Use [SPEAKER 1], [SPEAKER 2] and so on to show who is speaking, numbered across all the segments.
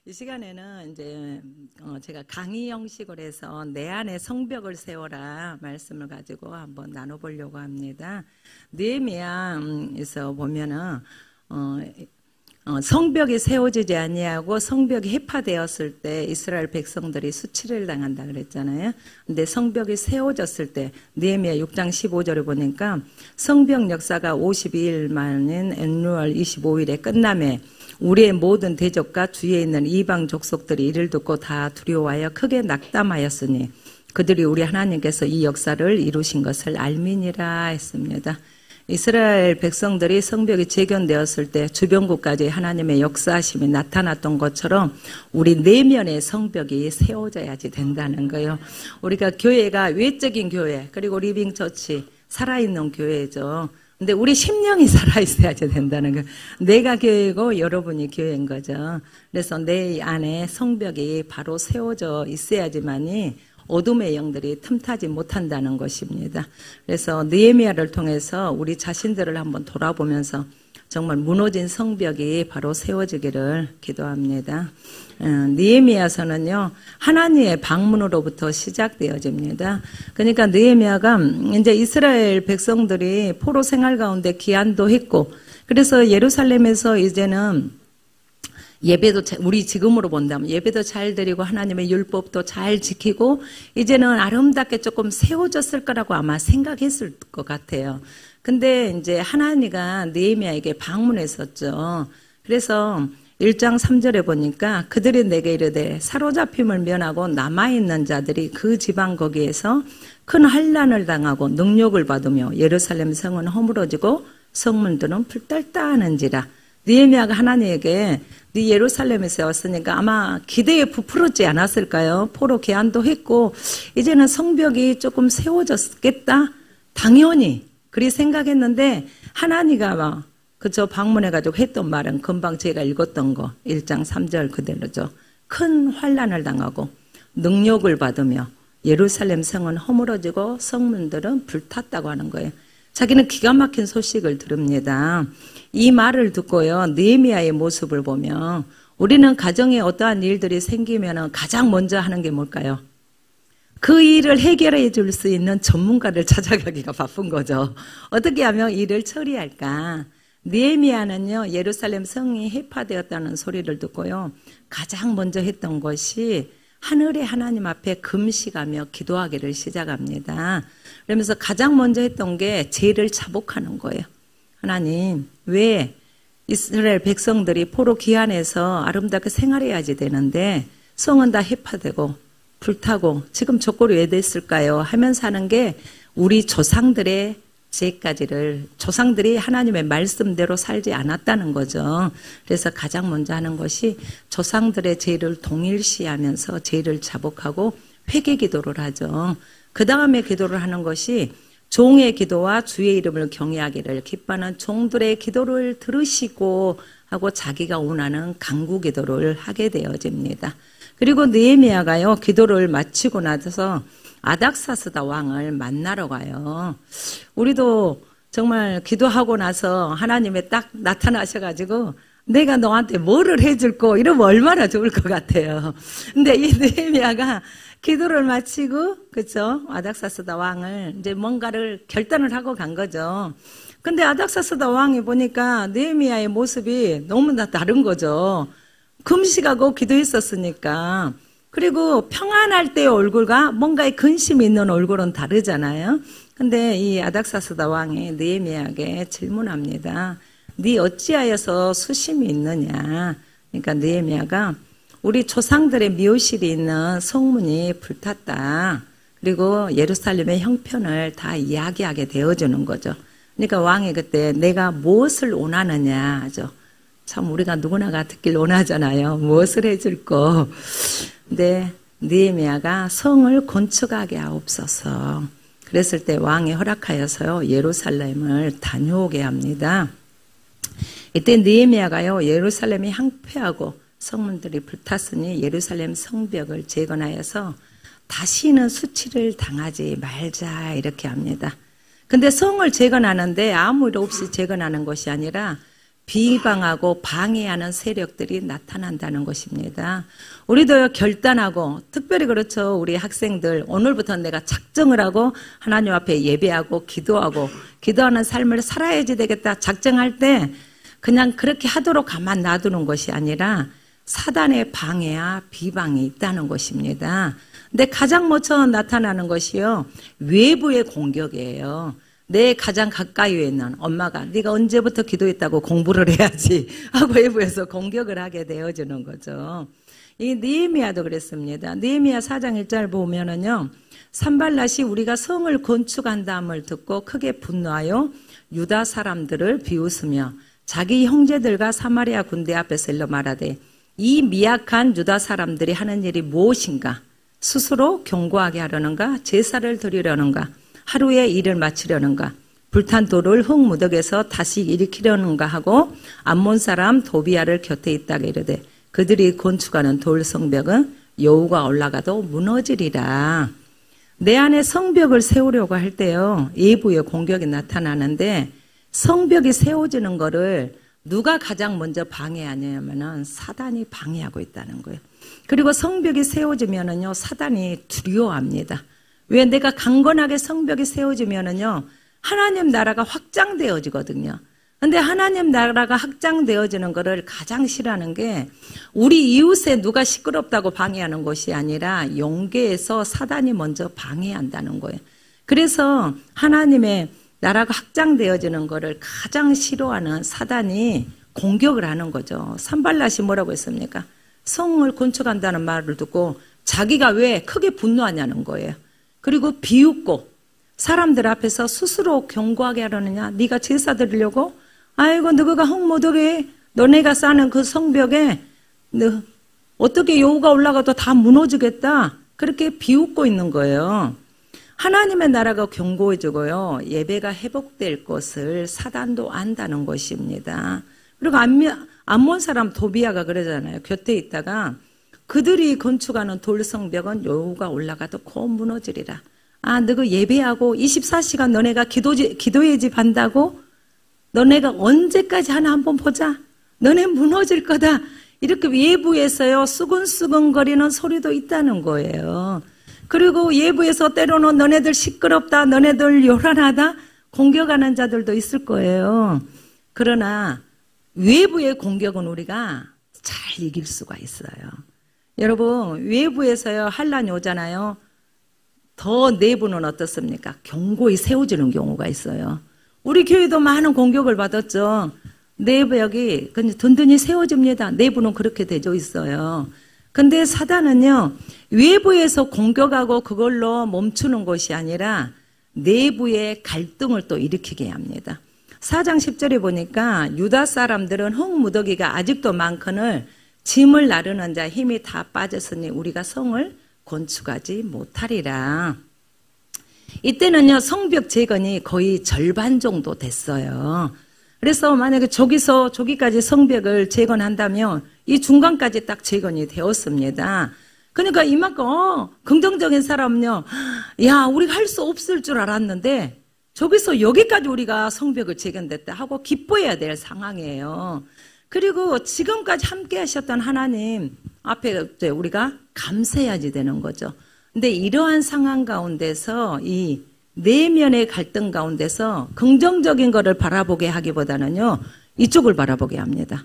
[SPEAKER 1] 이 시간에는 이제 제가 강의 형식으로 해서 내 안에 성벽을 세워라 말씀을 가지고 한번 나눠보려고 합니다. 느헤미야에서 보면은 성벽이 세워지지 아니하고 성벽이 해파되었을 때 이스라엘 백성들이 수치를 당한다 그랬잖아요. 근데 성벽이 세워졌을 때 느헤미야 6장 15절에 보니까 성벽 역사가 52일 만인 엔루월 25일에 끝남에 우리의 모든 대적과 주위에 있는 이방 족속들이 이를 듣고 다 두려워하여 크게 낙담하였으니 그들이 우리 하나님께서 이 역사를 이루신 것을 알미니라 했습니다. 이스라엘 백성들이 성벽이 재건되었을 때 주변국까지 하나님의 역사하심이 나타났던 것처럼 우리 내면의 성벽이 세워져야지 된다는 거예요. 우리가 교회가 외적인 교회 그리고 리빙처치 살아있는 교회죠. 근데 우리 심령이 살아있어야지 된다는 거예요. 내가 교회고 여러분이 교회인 거죠. 그래서 내 안에 성벽이 바로 세워져 있어야지만이 어둠의 영들이 틈타지 못한다는 것입니다. 그래서 느헤미야를 통해서 우리 자신들을 한번 돌아보면서 정말 무너진 성벽이 바로 세워지기를 기도합니다. 느헤미야서는요 하나님의 방문으로부터 시작되어집니다. 그러니까 느헤미야가 이제 이스라엘 백성들이 포로 생활 가운데 기한도 했고 그래서 예루살렘에서 이제는 예배도 우리 지금으로 본다면 예배도 잘 드리고 하나님의 율법도 잘 지키고 이제는 아름답게 조금 세워졌을 거라고 아마 생각했을 것 같아요. 근데 이제 하나님가 느헤미야에게 방문했었죠. 그래서 1장 3절에 보니까 그들이 내게 이르되 사로잡힘을 면하고 남아있는 자들이 그 지방 거기에서 큰 환난을 당하고 능욕을 받으며 예루살렘 성은 허물어지고 성문들은 불떨다하는지라. 느헤미야가 하나님에게 네 예루살렘에서 왔으니까 아마 기대에 부풀었지 않았을까요? 포로 개한도 했고 이제는 성벽이 조금 세워졌겠다. 당연히 그리 생각했는데 하나님가 그저 방문해가지고 했던 말은 금방 제가 읽었던 거 1장 3절 그대로죠. 큰 환난을 당하고 능욕을 받으며 예루살렘 성은 허물어지고 성문들은 불탔다고 하는 거예요. 자기는 기가 막힌 소식을 들읍니다. 이 말을 듣고요 느헤미야의 모습을 보면 우리는 가정에 어떠한 일들이 생기면 가장 먼저 하는 게 뭘까요? 그 일을 해결해 줄 수 있는 전문가를 찾아가기가 바쁜 거죠. 어떻게 하면 일을 처리할까? 느헤미야는요 예루살렘 성이 해파되었다는 소리를 듣고요 가장 먼저 했던 것이 하늘의 하나님 앞에 금식하며 기도하기를 시작합니다. 그러면서 가장 먼저 했던 게 죄를 자복하는 거예요. 하나님, 왜 이스라엘 백성들이 포로 기한에서 아름답게 생활해야지 되는데 성은 다 해파되고 불타고 지금 저꼴이 왜 됐을까요? 하면서 하는 게 우리 조상들의 죄까지를 조상들이 하나님의 말씀대로 살지 않았다는 거죠. 그래서 가장 먼저 하는 것이 조상들의 죄를 동일시하면서 죄를 자복하고 회개 기도를 하죠. 그 다음에 기도를 하는 것이 종의 기도와 주의 이름을 경외하기를 기뻐하는 종들의 기도를 들으시고 하고 자기가 원하는 간구 기도를 하게 되어집니다. 그리고 느헤미야가요 기도를 마치고 나서 아닥사스다 왕을 만나러 가요. 우리도 정말 기도하고 나서 하나님이 딱 나타나셔가지고 내가 너한테 뭐를 해줄 거 이러면 얼마나 좋을 것 같아요. 근데 이 느헤미야가 기도를 마치고 그렇죠? 아닥사스다 왕을 이제 뭔가를 결단을 하고 간 거죠. 근데 아닥사스다 왕이 보니까 느헤미야의 모습이 너무나 다른 거죠. 금식하고 기도했었으니까. 그리고 평안할 때의 얼굴과 뭔가의 근심이 있는 얼굴은 다르잖아요. 근데 이 아닥사스다 왕이 느헤미야에게 질문합니다. 네 어찌하여서 수심이 있느냐. 그러니까 느헤미야가 우리 조상들의 묘실이 있는 성문이 불탔다. 그리고 예루살렘의 형편을 다 이야기하게 되어주는 거죠. 그러니까 왕이 그때 내가 무엇을 원하느냐 하죠. 참 우리가 누구나가 듣길 원하잖아요. 무엇을 해줄 거. 근데 느헤미야가 성을 건축하게 하옵소서. 그랬을 때 왕이 허락하여서요 예루살렘을 다녀오게 합니다. 이때 느헤미야가요 예루살렘이 황폐하고 성문들이 불탔으니 예루살렘 성벽을 재건하여서 다시는 수치를 당하지 말자 이렇게 합니다. 근데 성을 재건하는데 아무 일 없이 재건하는 것이 아니라 비방하고 방해하는 세력들이 나타난다는 것입니다. 우리도 결단하고, 특별히 그렇죠. 우리 학생들, 오늘부터 내가 작정을 하고 하나님 앞에 예배하고 기도하고 기도하는 삶을 살아야지 되겠다 작정할 때 그냥 그렇게 하도록 가만 놔두는 것이 아니라 사단의 방해와 비방이 있다는 것입니다. 근데 가장 먼저 나타나는 것이요, 외부의 공격이에요. 내 가장 가까이에 있는 엄마가 네가 언제부터 기도했다고 공부를 해야지 하고 외부에서 공격을 하게 되어지는 거죠. 이 느헤미야도 그랬습니다. 느헤미야 4장 1절 보면은요, 산발랏이 우리가 성을 건축한다함을 듣고 크게 분노하여 유다 사람들을 비웃으며 자기 형제들과 사마리아 군대 앞에서 일러 말하되 이 미약한 유다 사람들이 하는 일이 무엇인가? 스스로 경고하게 하려는가? 제사를 드리려는가? 하루에 일을 마치려는가? 불탄 돌을 흙무더기에서 다시 일으키려는가 하고 암몬 사람 도비아를 곁에 있다가 이르되 그들이 건축하는 돌 성벽은 여호가 올라가도 무너지리라. 내 안에 성벽을 세우려고 할 때요, 외부의 공격이 나타나는데 성벽이 세워지는 거를 누가 가장 먼저 방해하냐면은 사단이 방해하고 있다는 거예요. 그리고 성벽이 세워지면은요, 사단이 두려워합니다. 왜? 내가 강건하게 성벽이 세워지면은요, 하나님 나라가 확장되어지거든요. 근데 하나님 나라가 확장되어지는 거를 가장 싫어하는 게 우리 이웃에 누가 시끄럽다고 방해하는 것이 아니라 영계에서 사단이 먼저 방해한다는 거예요. 그래서 하나님의 나라가 확장되어지는 거를 가장 싫어하는 사단이 공격을 하는 거죠. 산발랏이 뭐라고 했습니까? 성을 건축한다는 말을 듣고 자기가 왜 크게 분노하냐는 거예요. 그리고 비웃고 사람들 앞에서 스스로 경고하게 하려느냐? 네가 제사 드리려고? 아이고 너가 흙무더기 너네가 쌓는 그 성벽에 너 어떻게 여호가 올라가도 다 무너지겠다. 그렇게 비웃고 있는 거예요. 하나님의 나라가 견고해지고요, 예배가 회복될 것을 사단도 안다는 것입니다. 그리고 암몬 사람 도비아가 그러잖아요. 곁에 있다가 그들이 건축하는 돌 성벽은 여호가 올라가도 곧 무너지리라. 아, 너가 예배하고 24시간 너네가 기도의 집 한다고? 너네가 언제까지 하나 한번 보자. 너네 무너질 거다. 이렇게 외부에서요, 수근수근거리는 소리도 있다는 거예요. 그리고 외부에서 때로는 너네들 시끄럽다, 너네들 요란하다 공격하는 자들도 있을 거예요. 그러나 외부의 공격은 우리가 잘 이길 수가 있어요. 여러분, 외부에서요 환란이 오잖아요. 더 내부는 어떻습니까? 견고히 세워지는 경우가 있어요. 우리 교회도 많은 공격을 받았죠. 내부역이 든든히 세워집니다. 내부는 그렇게 되어 있어요. 근데 사단은요, 외부에서 공격하고 그걸로 멈추는 것이 아니라 내부의 갈등을 또 일으키게 합니다. 4장 10절에 보니까 유다 사람들은 흙무더기가 아직도 많거늘 짐을 나르는 자 힘이 다 빠졌으니 우리가 성을 건축하지 못하리라. 이때는요, 성벽 재건이 거의 절반 정도 됐어요. 그래서 만약에 저기까지 성벽을 재건한다면 이 중간까지 딱 재건이 되었습니다. 그러니까 이만큼 긍정적인 사람은요, 야, 우리가 할 수 없을 줄 알았는데 저기서 여기까지 우리가 성벽을 재건됐다 하고 기뻐해야 될 상황이에요. 그리고 지금까지 함께 하셨던 하나님 앞에 우리가 감사해야지 되는 거죠. 근데 이러한 상황 가운데서 이 내면의 갈등 가운데서 긍정적인 것을 바라보게 하기보다는요, 이쪽을 바라보게 합니다.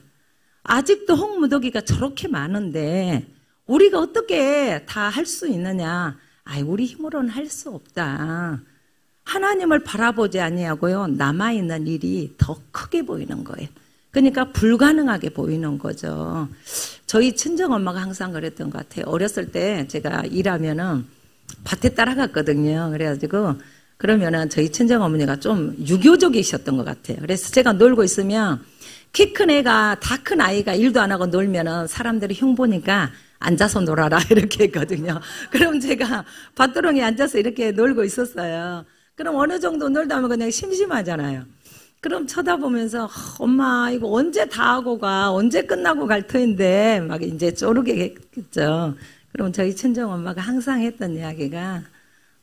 [SPEAKER 1] 아직도 흙무더기가 저렇게 많은데 우리가 어떻게 다 할 수 있느냐? 아이, 우리 힘으로는 할 수 없다. 하나님을 바라보지 아니하고요, 남아있는 일이 더 크게 보이는 거예요. 그러니까 불가능하게 보이는 거죠. 저희 친정엄마가 항상 그랬던 것 같아요. 어렸을 때 제가 일하면은 밭에 따라갔거든요. 그래가지고 그러면은 저희 친정어머니가 좀 유교적이셨던 것 같아요. 그래서 제가 놀고 있으면 키 큰 애가, 다 큰 아이가 일도 안 하고 놀면은 사람들이 흉 보니까 앉아서 놀아라 이렇게 했거든요. 그럼 제가 밭두렁에 앉아서 이렇게 놀고 있었어요. 그럼 어느 정도 놀다 보면 그냥 심심하잖아요. 그럼 쳐다보면서 엄마 이거 언제 다 하고 가, 언제 끝나고 갈 터인데 막 이제 쪼르겠죠. 그럼 저희 친정 엄마가 항상 했던 이야기가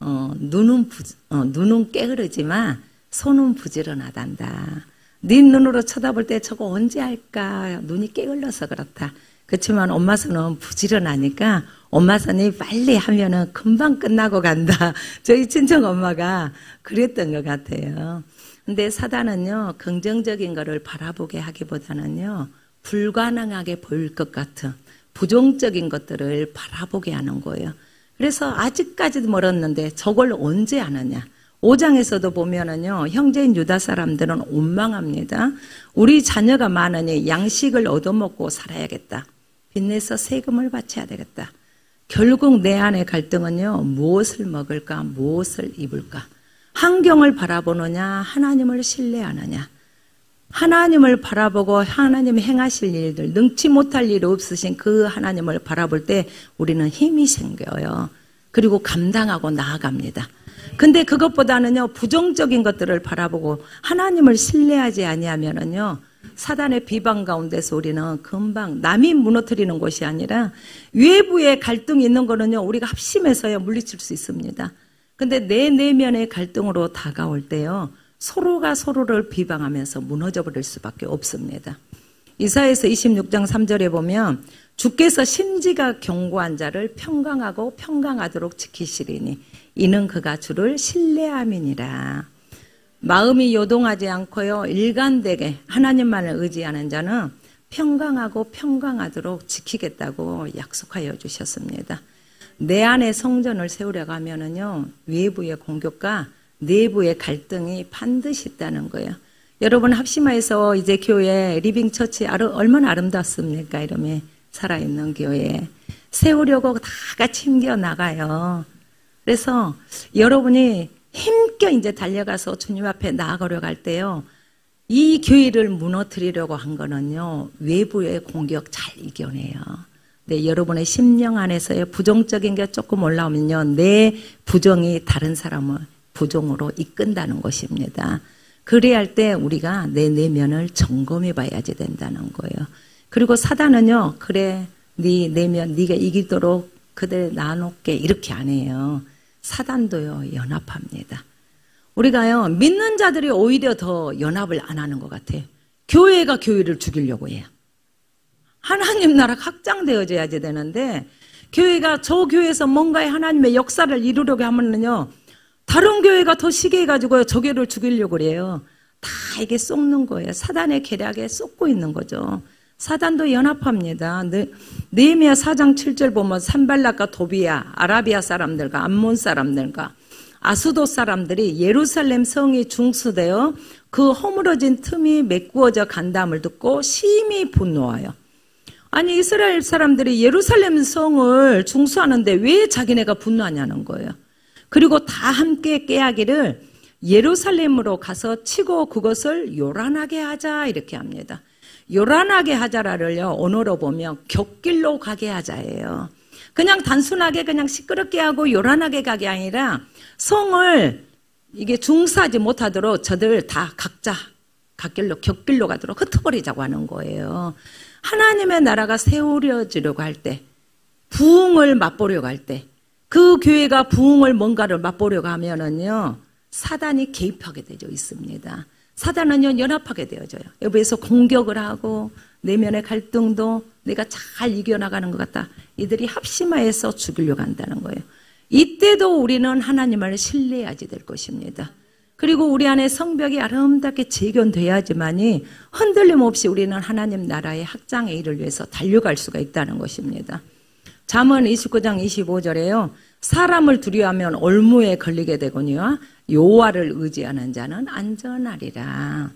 [SPEAKER 1] 눈은 깨그르지만 손은 부지런하단다. 네 눈으로 쳐다볼 때 저거 언제 할까? 눈이 게을러서 그렇다. 그렇지만 엄마 손은 부지런하니까 엄마 손이 빨리 하면은 금방 끝나고 간다. 저희 친정 엄마가 그랬던 것 같아요. 근데 사단은요, 긍정적인 거를 바라보게 하기보다는요, 불가능하게 보일 것 같은 부정적인 것들을 바라보게 하는 거예요. 그래서 아직까지도 멀었는데 저걸 언제 하느냐. 5장에서도 보면은요, 형제인 유다 사람들은 원망합니다. 우리 자녀가 많으니 양식을 얻어먹고 살아야겠다. 빚내서 세금을 바쳐야 되겠다. 결국 내 안의 갈등은요, 무엇을 먹을까, 무엇을 입을까. 환경을 바라보느냐, 하나님을 신뢰하느냐. 하나님을 바라보고 하나님이 행하실 일들, 능치 못할 일 없으신 그 하나님을 바라볼 때 우리는 힘이 생겨요. 그리고 감당하고 나아갑니다. 근데 그것보다는요, 부정적인 것들을 바라보고 하나님을 신뢰하지 아니하면은요, 사단의 비방 가운데서 우리는 금방 남이 무너뜨리는 것이 아니라 외부에 갈등이 있는 거는요, 우리가 합심해서야 물리칠 수 있습니다. 근데 내 내면의 갈등으로 다가올 때요, 서로가 서로를 비방하면서 무너져 버릴 수밖에 없습니다. 이사야서 26장 3절에 보면 주께서 신지가 견고한 자를 평강하고 평강하도록 지키시리니 이는 그가 주를 신뢰함이니라. 마음이 요동하지 않고요, 일관되게 하나님만을 의지하는 자는 평강하고 평강하도록 지키겠다고 약속하여 주셨습니다. 내 안에 성전을 세우려고 하면은요, 외부의 공격과 내부의 갈등이 반드시 있다는 거예요. 여러분 합심하여서 이제 교회 리빙 처치 얼마나 아름답습니까? 이러면 살아있는 교회 세우려고 다 같이 힘겨 나가요. 그래서 여러분이 힘겨 이제 달려가서 주님 앞에 나아가려고 할 때요, 이 교회를 무너뜨리려고 한 거는요, 외부의 공격 잘 이겨내요. 네, 여러분의 심령 안에서의 부정적인 게 조금 올라오면요, 내 부정이 다른 사람을 부정으로 이끈다는 것입니다. 그래야 할 때 우리가 내 내면을 점검해 봐야지 된다는 거예요. 그리고 사단은요, 그래, 네 내면 네가 이기도록 그대 놔놓게 이렇게 안 해요. 사단도요, 연합합니다. 우리가요, 믿는 자들이 오히려 더 연합을 안 하는 것 같아요. 교회가 교회를 죽이려고 해요. 하나님 나라가 확장되어져야지 되는데, 교회가 저 교회에서 뭔가의 하나님의 역사를 이루려고 하면은요, 다른 교회가 더 시기해가지고요, 저 교회를 죽이려고 그래요. 다 이게 속는 거예요. 사단의 계략에 속고 있는 거죠. 사단도 연합합니다. 느헤미야 4장 7절 보면 산발락과 도비야, 아라비아 사람들과 암몬 사람들과 아수도 사람들이 예루살렘 성이 중수되어 그 허물어진 틈이 메꾸어져 간다음을 듣고 심히 분노하여. 아니, 이스라엘 사람들이 예루살렘 성을 중수하는데 왜 자기네가 분노하냐는 거예요. 그리고 다 함께 깨하기를 예루살렘으로 가서 치고 그것을 요란하게 하자 이렇게 합니다. 요란하게 하자라를요, 언어로 보면 곁길로 가게 하자예요. 그냥 단순하게 그냥 시끄럽게 하고 요란하게 가게 아니라 성을 이게 중사하지 못하도록 저들 다 각자 곁길로 가도록 흩어버리자고 하는 거예요. 하나님의 나라가 세우려지려고 할 때, 부흥을 맛보려고 할 때, 그 교회가 부흥을 뭔가를 맛보려고 하면은요, 사단이 개입하게 되어 있습니다. 사단은요, 연합하게 되어져요. 여기에서 공격을 하고 내면의 갈등도 내가 잘 이겨나가는 것 같다. 이들이 합심하여서 죽이려고 한다는 거예요. 이때도 우리는 하나님을 신뢰해야지 될 것입니다. 그리고 우리 안에 성벽이 아름답게 재건돼야지만이 흔들림 없이 우리는 하나님 나라의 확장의 일을 위해서 달려갈 수가 있다는 것입니다. 잠언 29장 25절에요. 사람을 두려워하면 올무에 걸리게 되거니와 여호와를 의지하는 자는 안전하리라.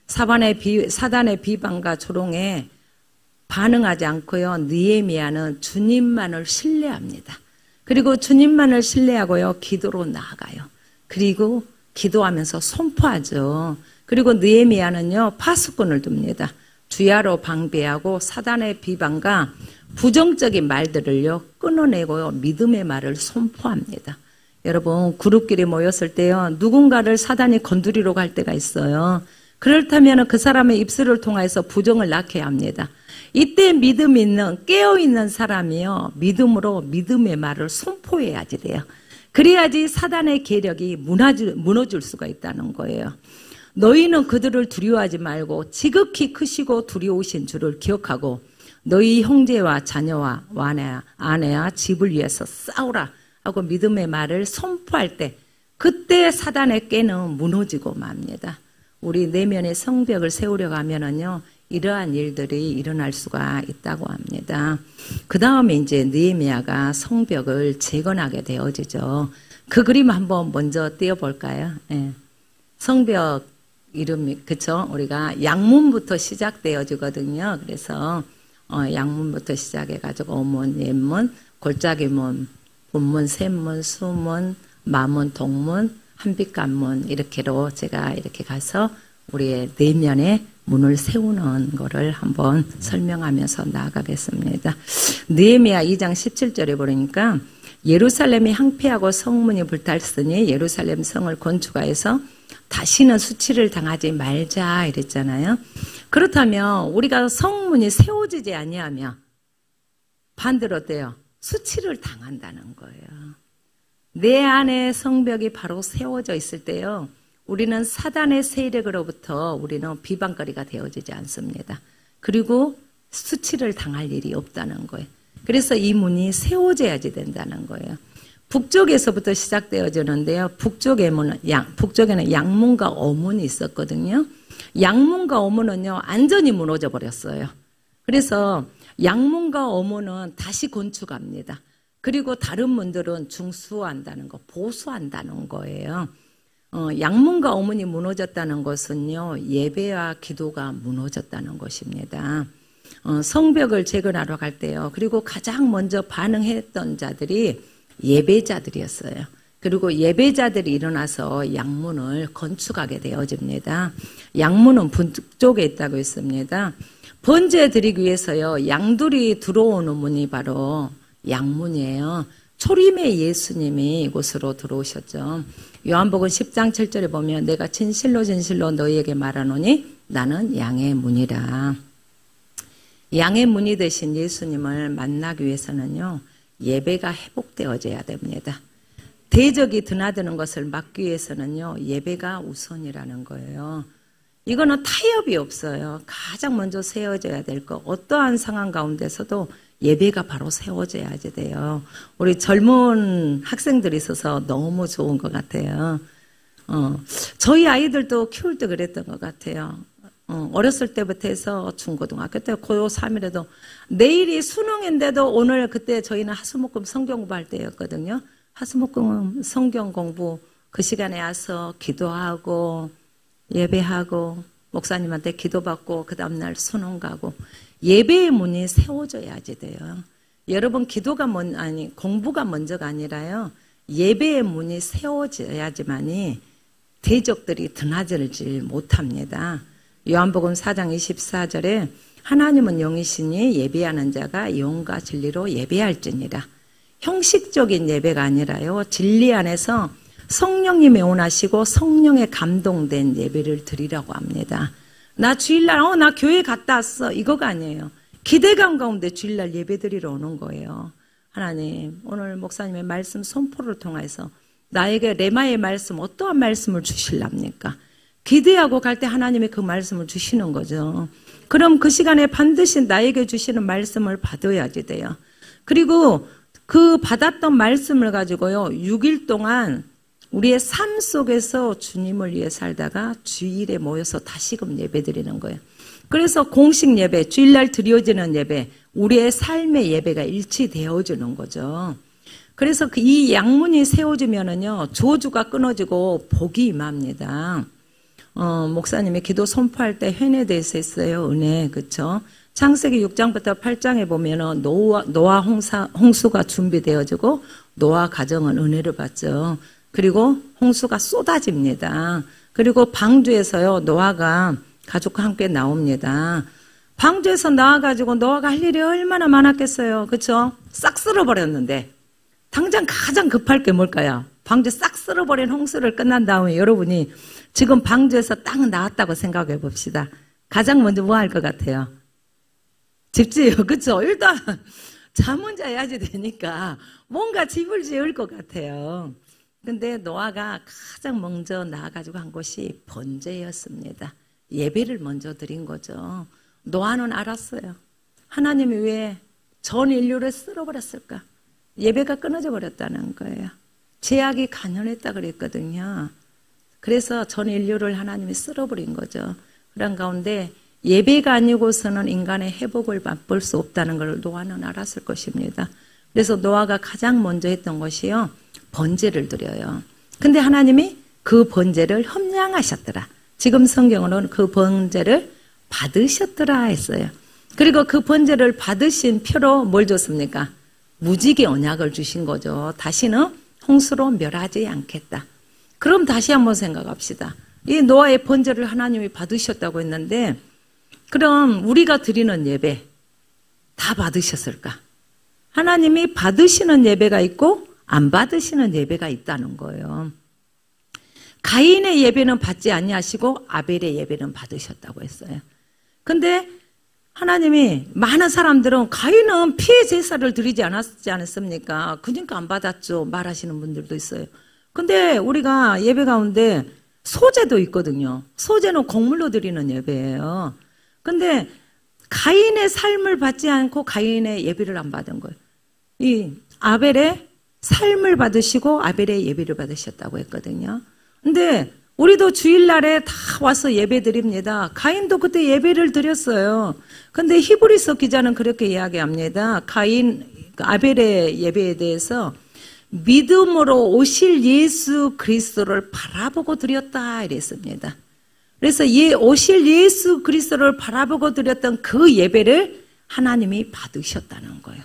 [SPEAKER 1] 사단의 비방과 조롱에 반응하지 않고요, 느헤미야는 주님만을 신뢰합니다. 그리고 주님만을 신뢰하고요, 기도로 나아가요. 그리고 기도하면서 선포하죠. 그리고 느헤미야는요, 파수꾼을 둡니다. 주야로 방비하고 사단의 비방과 부정적인 말들을요, 끊어내고요, 믿음의 말을 선포합니다. 여러분, 그룹끼리 모였을 때요, 누군가를 사단이 건드리려고 할 때가 있어요. 그렇다면 그 사람의 입술을 통해서 부정을 낳게 합니다. 이때 믿음 있는, 깨어있는 사람이요, 믿음으로 믿음의 말을 선포해야지 돼요. 그래야지 사단의 계력이 무너질 수가 있다는 거예요. 너희는 그들을 두려워하지 말고 지극히 크시고 두려우신 주를 기억하고 너희 형제와 자녀와 아내와 집을 위해서 싸우라 하고 믿음의 말을 선포할 때 그때 사단의 꾀는 무너지고 맙니다. 우리 내면의 성벽을 세우려고 하면은요, 이러한 일들이 일어날 수가 있다고 합니다. 그 다음에 이제 느헤미야가 성벽을 재건하게 되어지죠. 그 그림 한번 먼저 띄워볼까요? 예. 성벽 이름이, 그쵸? 우리가 양문부터 시작되어지거든요. 그래서, 양문부터 시작해가지고, 오문, 옛문, 골짜기문, 본문, 샘문, 수문, 마문, 동문, 한빛관문, 이렇게로 제가 이렇게 가서 우리의 내면에 문을 세우는 거를 한번 설명하면서 나아가겠습니다. 느헤미야 2장 17절에 보니까 예루살렘이 항폐하고 성문이 불탔으니 예루살렘 성을 건축하여서 다시는 수치를 당하지 말자 이랬잖아요. 그렇다면 우리가 성문이 세워지지 아니하면 반대로 어때요? 수치를 당한다는 거예요. 내 안에 성벽이 바로 세워져 있을 때요, 우리는 사단의 세력으로부터 우리는 비방거리가 되어지지 않습니다. 그리고 수치를 당할 일이 없다는 거예요. 그래서 이 문이 세워져야지 된다는 거예요. 북쪽에서부터 시작되어지는데요. 북쪽에는 양문과 어문이 있었거든요. 양문과 어문은요, 완전히 무너져 버렸어요. 그래서 양문과 어문은 다시 건축합니다. 그리고 다른 문들은 중수한다는 거, 보수한다는 거예요. 양문과 어문이 무너졌다는 것은요, 예배와 기도가 무너졌다는 것입니다. 성벽을 재건하러 갈 때요, 그리고 가장 먼저 반응했던 자들이 예배자들이었어요. 그리고 예배자들이 일어나서 양문을 건축하게 되어집니다. 양문은 북쪽에 있다고 했습니다. 번제 드리기 위해서요, 양들이 들어오는 문이 바로 양문이에요. 초림의 예수님이 이곳으로 들어오셨죠. 요한복음 10장 7절에 보면 내가 진실로 진실로 너희에게 말하노니 나는 양의 문이라. 양의 문이 되신 예수님을 만나기 위해서는요, 예배가 회복되어져야 됩니다. 대적이 드나드는 것을 막기 위해서는요, 예배가 우선이라는 거예요. 이거는 타협이 없어요. 가장 먼저 세워져야 될 거, 어떠한 상황 가운데서도 예배가 바로 세워져야지 돼요. 우리 젊은 학생들이 있어서 너무 좋은 것 같아요. 저희 아이들도 키울 때 그랬던 것 같아요. 어렸을 때부터 해서 중고등학교 때 고3이라도 내일이 수능인데도 오늘 그때 저희는 하수목금 성경 공부할 때였거든요. 하수목금 성경 공부 그 시간에 와서 기도하고 예배하고 목사님한테 기도받고 그 다음날 수능 가고 예배의 문이 세워져야지 돼요. 여러분 기도가 공부가 먼저가 아니라요. 예배의 문이 세워져야지만이 대적들이 드나들지 못합니다. 요한복음 4장 24절에 하나님은 영이시니 예배하는 자가 영과 진리로 예배할지니라. 형식적인 예배가 아니라요. 진리 안에서 성령님이 원하시고 성령에 감동된 예배를 드리라고 합니다. 나 주일날 나 교회 갔다 왔어 이거가 아니에요. 기대감 가운데 주일날 예배 드리러 오는 거예요. 하나님 오늘 목사님의 말씀 선포를 통해서 나에게 레마의 말씀 어떠한 말씀을 주실랍니까? 기대하고 갈 때 하나님이 그 말씀을 주시는 거죠. 그럼 그 시간에 반드시 나에게 주시는 말씀을 받아야지 돼요. 그리고 그 받았던 말씀을 가지고요 6일 동안 우리의 삶 속에서 주님을 위해 살다가 주일에 모여서 다시금 예배 드리는 거예요. 그래서 공식 예배, 주일날 드려지는 예배, 우리의 삶의 예배가 일치되어지는 거죠. 그래서 이 양문이 세워지면은요, 저주가 끊어지고 복이 임합니다. 목사님이 기도 선포할 때 회에 대해서 했어요. 은혜, 그쵸? 창세기 6장부터 8장에 보면은 노아 홍수가 준비되어지고 노아 가정은 은혜를 받죠. 그리고 홍수가 쏟아집니다. 그리고 방주에서요, 노아가 가족과 함께 나옵니다. 방주에서 나와가지고 노아가 할 일이 얼마나 많았겠어요. 그쵸? 싹 쓸어버렸는데, 당장 가장 급할 게 뭘까요? 방주 싹 쓸어버린 홍수를 끝난 다음에 여러분이 지금 방주에서 딱 나왔다고 생각해 봅시다. 가장 먼저 뭐 할 것 같아요? 집 지어요. 그쵸? 일단 잠은 자야지 되니까 뭔가 집을 지을 것 같아요. 근데 노아가 가장 먼저 나아가지고 한 것이 번제였습니다. 예배를 먼저 드린 거죠. 노아는 알았어요. 하나님이 왜 전 인류를 쓸어버렸을까? 예배가 끊어져 버렸다는 거예요. 죄악이 간연했다 그랬거든요. 그래서 전 인류를 하나님이 쓸어버린 거죠. 그런 가운데 예배가 아니고서는 인간의 회복을 맛볼 수 없다는 걸 노아는 알았을 것입니다. 그래서 노아가 가장 먼저 했던 것이요, 번제를 드려요. 근데 하나님이 그 번제를 험량하셨더라. 지금 성경으로는 그 번제를 받으셨더라 했어요. 그리고 그 번제를 받으신 표로 뭘 줬습니까? 무지개 언약을 주신 거죠. 다시는 홍수로 멸하지 않겠다. 그럼 다시 한번 생각합시다. 이 노아의 번제를 하나님이 받으셨다고 했는데, 그럼 우리가 드리는 예배 다 받으셨을까? 하나님이 받으시는 예배가 있고 안 받으시는 예배가 있다는 거예요. 가인의 예배는 받지 아니하시고 아벨의 예배는 받으셨다고 했어요. 근데 하나님이 많은 사람들은 가인은 피해 제사를 드리지 않았지 않았습니까? 그러니까 안 받았죠. 말하시는 분들도 있어요. 근데 우리가 예배 가운데 소제도 있거든요. 소제는 곡물로 드리는 예배예요. 근데 가인의 삶을 받지 않고 가인의 예배를 안 받은 거예요. 이 아벨의 삶을 받으시고 아벨의 예배를 받으셨다고 했거든요. 근데 우리도 주일날에 다 와서 예배 드립니다. 가인도 그때 예배를 드렸어요. 근데 히브리서 기자는 그렇게 이야기합니다. 아벨의 예배에 대해서 믿음으로 오실 예수 그리스도를 바라보고 드렸다 이랬습니다. 그래서 오실 예수 그리스도를 바라보고 드렸던 그 예배를 하나님이 받으셨다는 거예요.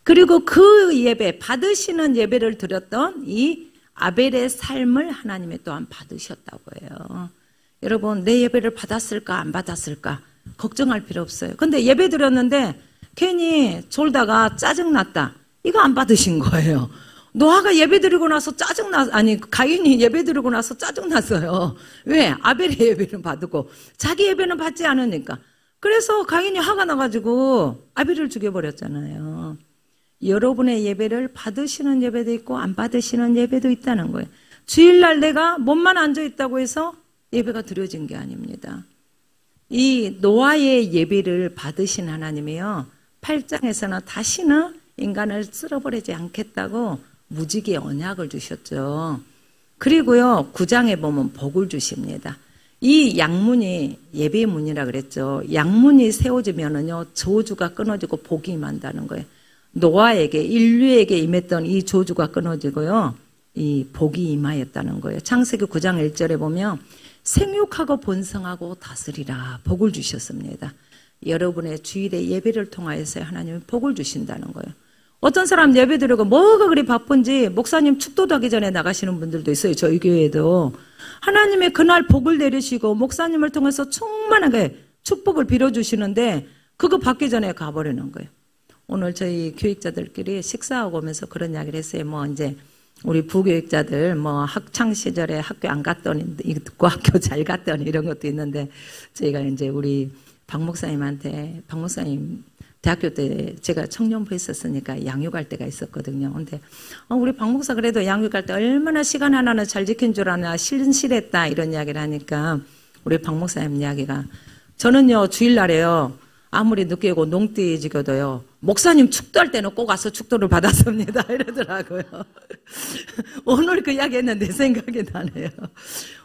[SPEAKER 1] 그리고 그 예배, 받으시는 예배를 드렸던 이 아벨의 삶을 하나님이 또한 받으셨다고 해요. 여러분, 내 예배를 받았을까 안 받았을까 걱정할 필요 없어요. 근데 예배 드렸는데 괜히 졸다가 짜증났다. 이거 안 받으신 거예요. 노아가 예배 드리고 나서 가인이 예배 드리고 나서 짜증났어요. 왜? 아벨의 예배는 받고 자기 예배는 받지 않으니까. 그래서 가인이 화가 나가지고 아벨을 죽여버렸잖아요. 여러분의 예배를 받으시는 예배도 있고 안 받으시는 예배도 있다는 거예요. 주일날 내가 몸만 앉아있다고 해서 예배가 드려진 게 아닙니다. 이 노아의 예배를 받으신 하나님이요, 8장에서는 다시는 인간을 쓸어버리지 않겠다고 무지개 언약을 주셨죠. 그리고요, 9장에 보면 복을 주십니다. 이 양문이 예배문이라 그랬죠. 양문이 세워지면은요, 저주가 끊어지고 복이 임한다는 거예요. 노아에게, 인류에게 임했던 이 저주가 끊어지고요, 이 복이 임하였다는 거예요. 창세기 9장 1절에 보면 생육하고 번성하고 다스리라 복을 주셨습니다. 여러분의 주일의 예배를 통하여서 하나님이 복을 주신다는 거예요. 어떤 사람 예배 드리고 뭐가 그리 바쁜지 목사님 축도도 하기 전에 나가시는 분들도 있어요. 저희 교회에도. 하나님이 그날 복을 내리시고 목사님을 통해서 충만하게 축복을 빌어주시는데 그거 받기 전에 가버리는 거예요. 오늘 저희 교육자들끼리 식사하고 오면서 그런 이야기를 했어요. 이제 우리 부교육자들 학창 시절에 학교 안 갔더니 듣고 학교 잘 갔더니 이런 것도 있는데, 저희가 이제 우리 박 목사님 대학교 때 제가 청년부 했었으니까 양육할 때가 있었거든요. 근데 우리 박 목사 그래도 양육할 때 얼마나 시간 하나는 잘 지킨 줄 아나 신실했다 이런 이야기를 하니까 우리 박 목사님 이야기가, 저는요 주일날에요 아무리 늦게 오고 농띠지겨도요 목사님 축도할 때는 꼭 와서 축도를 받았습니다 이러더라고요. 오늘 그 이야기 했는데 생각이 나네요.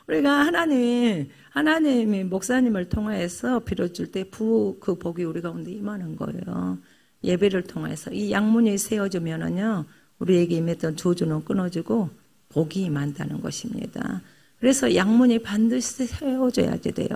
[SPEAKER 1] 우리가 하나님이 목사님을 통해서 빌어줄 때 그 복이 우리 가운데 임하는 거예요. 예배를 통해서 이 양문이 세워지면은요 우리에게 임했던 저주는 끊어지고 복이 임한다는 것입니다. 그래서 양문이 반드시 세워져야지 돼요.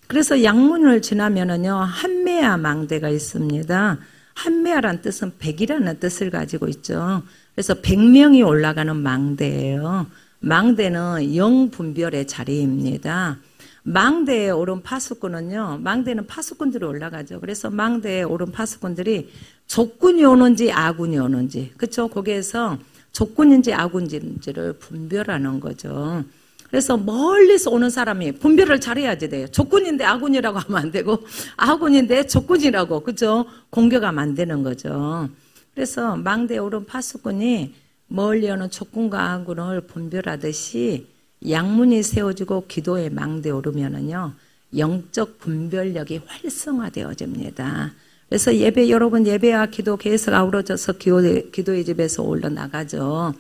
[SPEAKER 1] 그래서 양문을 지나면은요 한메아 망대가 있습니다. 한메아란 뜻은 100이라는 뜻을 가지고 있죠. 그래서 100명이 올라가는 망대예요. 망대는 영분별의 자리입니다. 망대에 오른 파수꾼은요, 망대는 파수꾼들이 올라가죠. 그래서 망대에 오른 파수꾼들이 적군이 오는지 아군이 오는지, 그쵸? 거기에서 적군인지 아군인지를 분별하는 거죠. 그래서 멀리서 오는 사람이 분별을 잘해야지 돼요. 적군인데 아군이라고 하면 안 되고, 아군인데 적군이라고, 그죠? 공격하면 안 되는 거죠. 그래서 망대에 오른 파수꾼이 멀리 오는 적군과 아군을 분별하듯이 양문이 세워지고 기도의 망대에 오르면은요, 영적 분별력이 활성화되어집니다. 그래서 여러분 예배와 기도 계속 아우러져서 기도의 집에서 올라나가죠.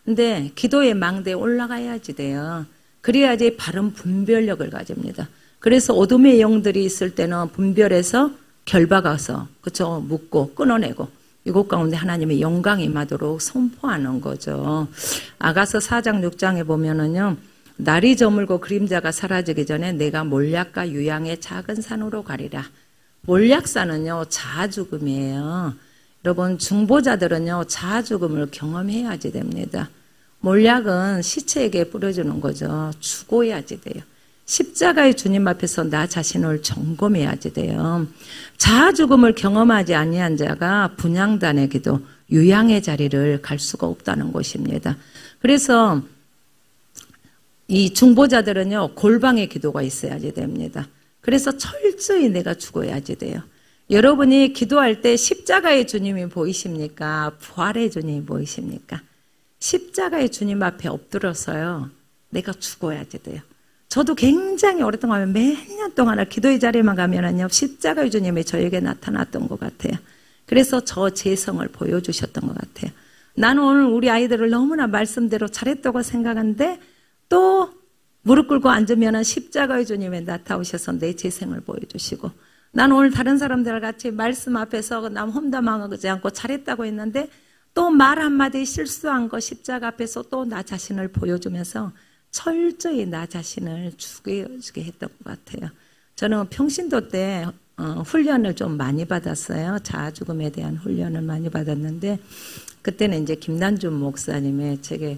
[SPEAKER 1] 근데 기도의 망대에 올라가야지 돼요. 그래야지 바른 분별력을 가집니다. 그래서 어둠의 영들이 있을 때는 분별해서 결박해서, 그쵸, 묶고 끊어내고 이곳 가운데 하나님의 영광이 임하도록 선포하는 거죠. 아가서 4장 6장에 보면은요, 날이 저물고 그림자가 사라지기 전에 내가 몰약과 유양의 작은 산으로 가리라. 몰약산은요, 자아죽음이에요. 여러분, 중보자들은요, 자아죽음을 경험해야지 됩니다. 몰약은 시체에게 뿌려주는 거죠. 죽어야지 돼요. 십자가의 주님 앞에서 나 자신을 점검해야지 돼요. 자아죽음을 경험하지 아니한 자가 분향단의 기도, 유양의 자리를 갈 수가 없다는 것입니다. 그래서 이 중보자들은요, 골방의 기도가 있어야지 됩니다. 그래서 철저히 내가 죽어야지 돼요. 여러분이 기도할 때 십자가의 주님이 보이십니까? 부활의 주님이 보이십니까? 십자가의 주님 앞에 엎드려서요, 내가 죽어야지 돼요. 저도 굉장히 오랫동안 몇 년 동안 기도의 자리에만 가면은요, 십자가의 주님이 저에게 나타났던 것 같아요. 그래서 저 재성을 보여주셨던 것 같아요. 나는 오늘 우리 아이들을 너무나 말씀대로 잘했다고 생각하는데 또 무릎 꿇고 앉으면 십자가의 주님이 나타오셔서 내 재생을 보여주시고, 나는 오늘 다른 사람들과 같이 말씀 앞에서 남 험담하지 않고 잘했다고 했는데 또 말 한마디 실수한 거 십자가 앞에서 또 나 자신을 보여주면서 철저히 나 자신을 죽여주게 했던 것 같아요. 저는 평신도 때 훈련을 좀 많이 받았어요. 자아죽음에 대한 훈련을 많이 받았는데, 그때는 이제 김난준 목사님의 책에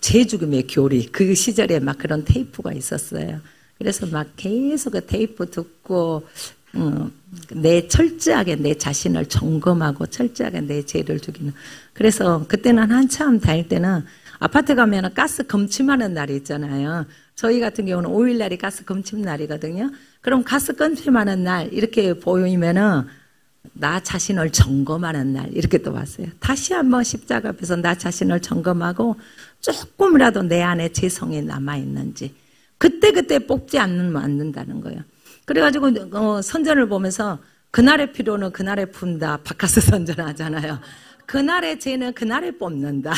[SPEAKER 1] 재죽음의 교리, 그 시절에 막 그런 테이프가 있었어요. 그래서 막 계속 그 테이프 듣고, 철저하게 내 자신을 점검하고 철저하게 내 죄를 죽이는. 그래서 그때는 한참 다닐 때는 아파트 가면 가스 검침하는 날이 있잖아요. 저희 같은 경우는 5일날이 가스 검침 날이거든요. 그럼 가스 검침하는 날 이렇게 보이면은 나 자신을 점검하는 날 이렇게 또 봤어요. 다시 한번 십자가 앞에서 나 자신을 점검하고 조금이라도 내 안에 재성이 남아있는지 그때그때 뽑지 않는다는 거예요. 그래가지고 선전을 보면서 그날의 피로는 그날에 푼다. 바카스 선전하잖아요. 그날의 죄는 그날에 뽑는다.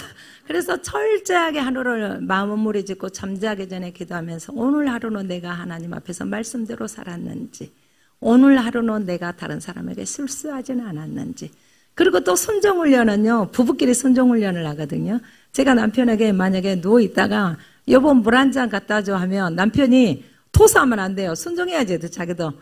[SPEAKER 1] 그래서 철저하게 하루를 마음을 짓고 잠자기 전에 기도하면서 오늘 하루는 내가 하나님 앞에서 말씀대로 살았는지, 오늘 하루는 내가 다른 사람에게 실수하지는 않았는지. 그리고 또 순종훈련은요, 부부끼리 순종훈련을 하거든요. 제가 남편에게 만약에 누워있다가 여보 물 한 잔 갖다 줘 하면 남편이 토스하면 안 돼요. 순종해야지 돼. 자기도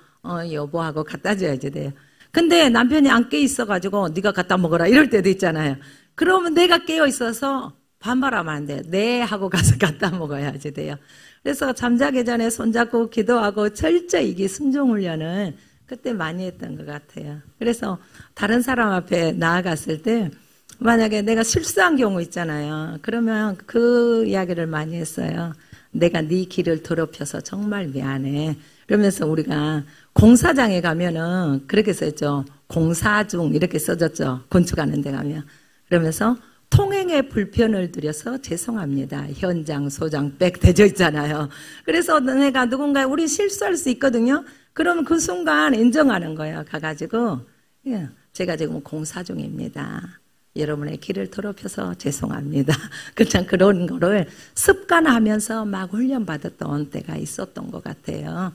[SPEAKER 1] 여보하고 갖다 줘야지 돼요. 근데 남편이 안 깨 있어가지고 네가 갖다 먹어라 이럴 때도 있잖아요. 그러면 내가 깨어 있어서 반말하면 안 돼요. 네 하고 가서 갖다 먹어야지 돼요. 그래서 잠자기 전에 손잡고 기도하고 철저히 이게 순종훈련을 그때 많이 했던 것 같아요. 그래서 다른 사람 앞에 나아갔을 때 만약에 내가 실수한 경우 있잖아요. 그러면 그 이야기를 많이 했어요. 내가 네 길을 더럽혀서 정말 미안해. 그러면서 우리가 공사장에 가면은 그렇게 써있죠. 공사 중 이렇게 써졌죠. 건축하는 데 가면. 그러면서 통행에 불편을 드려서 죄송합니다. 현장, 소장, 백 되어 있잖아요. 그래서 내가 누군가 우리 실수할 수 있거든요. 그러면 그 순간 인정하는 거예요. 가가지고 제가 지금 공사 중입니다. 여러분의 길을 더럽혀서 죄송합니다. 그냥 그런 거를 습관하면서 막 훈련받았던 때가 있었던 것 같아요.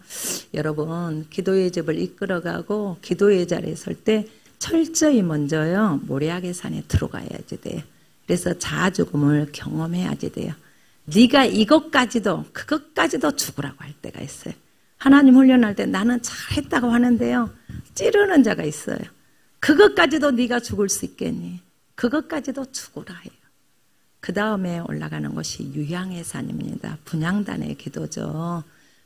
[SPEAKER 1] 여러분, 기도의 집을 이끌어가고 기도의 자리에 설 때 철저히 먼저요, 모래악의 산에 들어가야지 돼요. 그래서 자아죽음을 경험해야지 돼요. 네가 이것까지도 그것까지도 죽으라고 할 때가 있어요. 하나님 훈련할 때 나는 잘했다고 하는데요, 찌르는 자가 있어요. 그것까지도 네가 죽을 수 있겠니? 그것까지도 죽으라 해요. 그 다음에 올라가는 것이 유향의 산입니다. 분향단의 기도죠.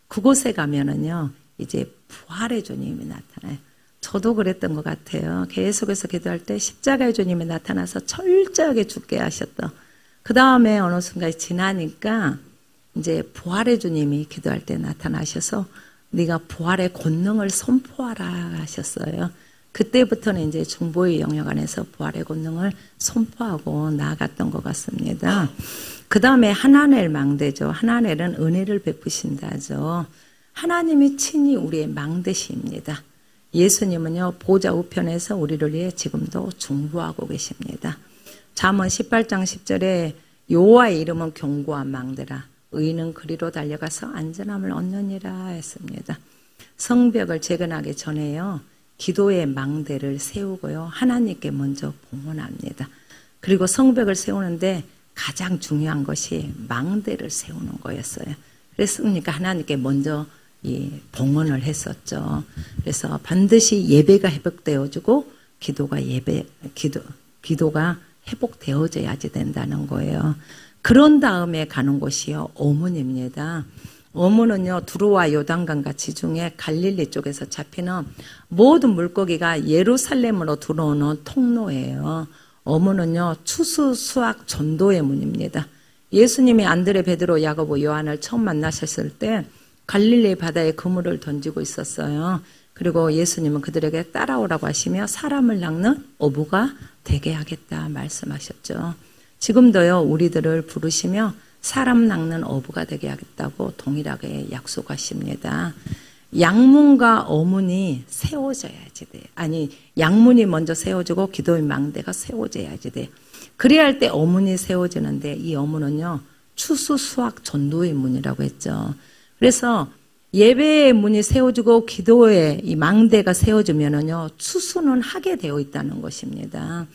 [SPEAKER 1] 그곳에 가면은요, 이제 부활의 주님이 나타나요. 저도 그랬던 것 같아요. 계속해서 기도할 때 십자가의 주님이 나타나서 철저하게 죽게 하셨던. 그 다음에 어느 순간 지나니까 이제 부활의 주님이 기도할 때 나타나셔서 네가 부활의 권능을 선포하라 하셨어요. 그때부터는 이제 중보의 영역 안에서 부활의 권능을 선포하고 나아갔던 것 같습니다. 그 다음에 하나넬 망대죠. 하나넬은 은혜를 베푸신다죠. 하나님이 친히 우리의 망대시입니다. 예수님은요, 보좌 우편에서 우리를 위해 지금도 중보하고 계십니다. 잠언 18장 10절에 여호와의 이름은 견고한 망대라. 의인은 그리로 달려가서 안전함을 얻느니라 했습니다. 성벽을 재건하기 전에요, 기도의 망대를 세우고요, 하나님께 먼저 봉헌합니다. 그리고 성벽을 세우는데 가장 중요한 것이 망대를 세우는 거였어요. 그랬으니까 하나님께 먼저 봉헌을 했었죠. 그래서 반드시 예배가 회복되어지고 기도가 회복되어져야지 된다는 거예요. 그런 다음에 가는 곳이요, 어문입니다. 어문은요, 두로와 요단강과 지중해 갈릴리 쪽에서 잡히는 모든 물고기가 예루살렘으로 들어오는 통로예요. 어문은요, 추수, 수확, 전도의 문입니다. 예수님이 안드레, 베드로, 야고보, 요한을 처음 만나셨을 때 갈릴리 바다에 그물을 던지고 있었어요. 그리고 예수님은 그들에게 따라오라고 하시며 사람을 낚는 어부가 되게 하겠다 말씀하셨죠. 지금도요, 우리들을 부르시며 사람 낚는 어부가 되게 하겠다고 동일하게 약속하십니다. 양문과 어문이 세워져야지 돼요. 아니, 양문이 먼저 세워지고 기도의 망대가 세워져야지 돼요. 그래야 할 때 어문이 세워지는데, 이 어문은요, 추수, 수확, 전도의 문이라고 했죠. 그래서 예배의 문이 세워지고 기도의 이 망대가 세워지면은요, 추수는 하게 되어 있다는 것입니다.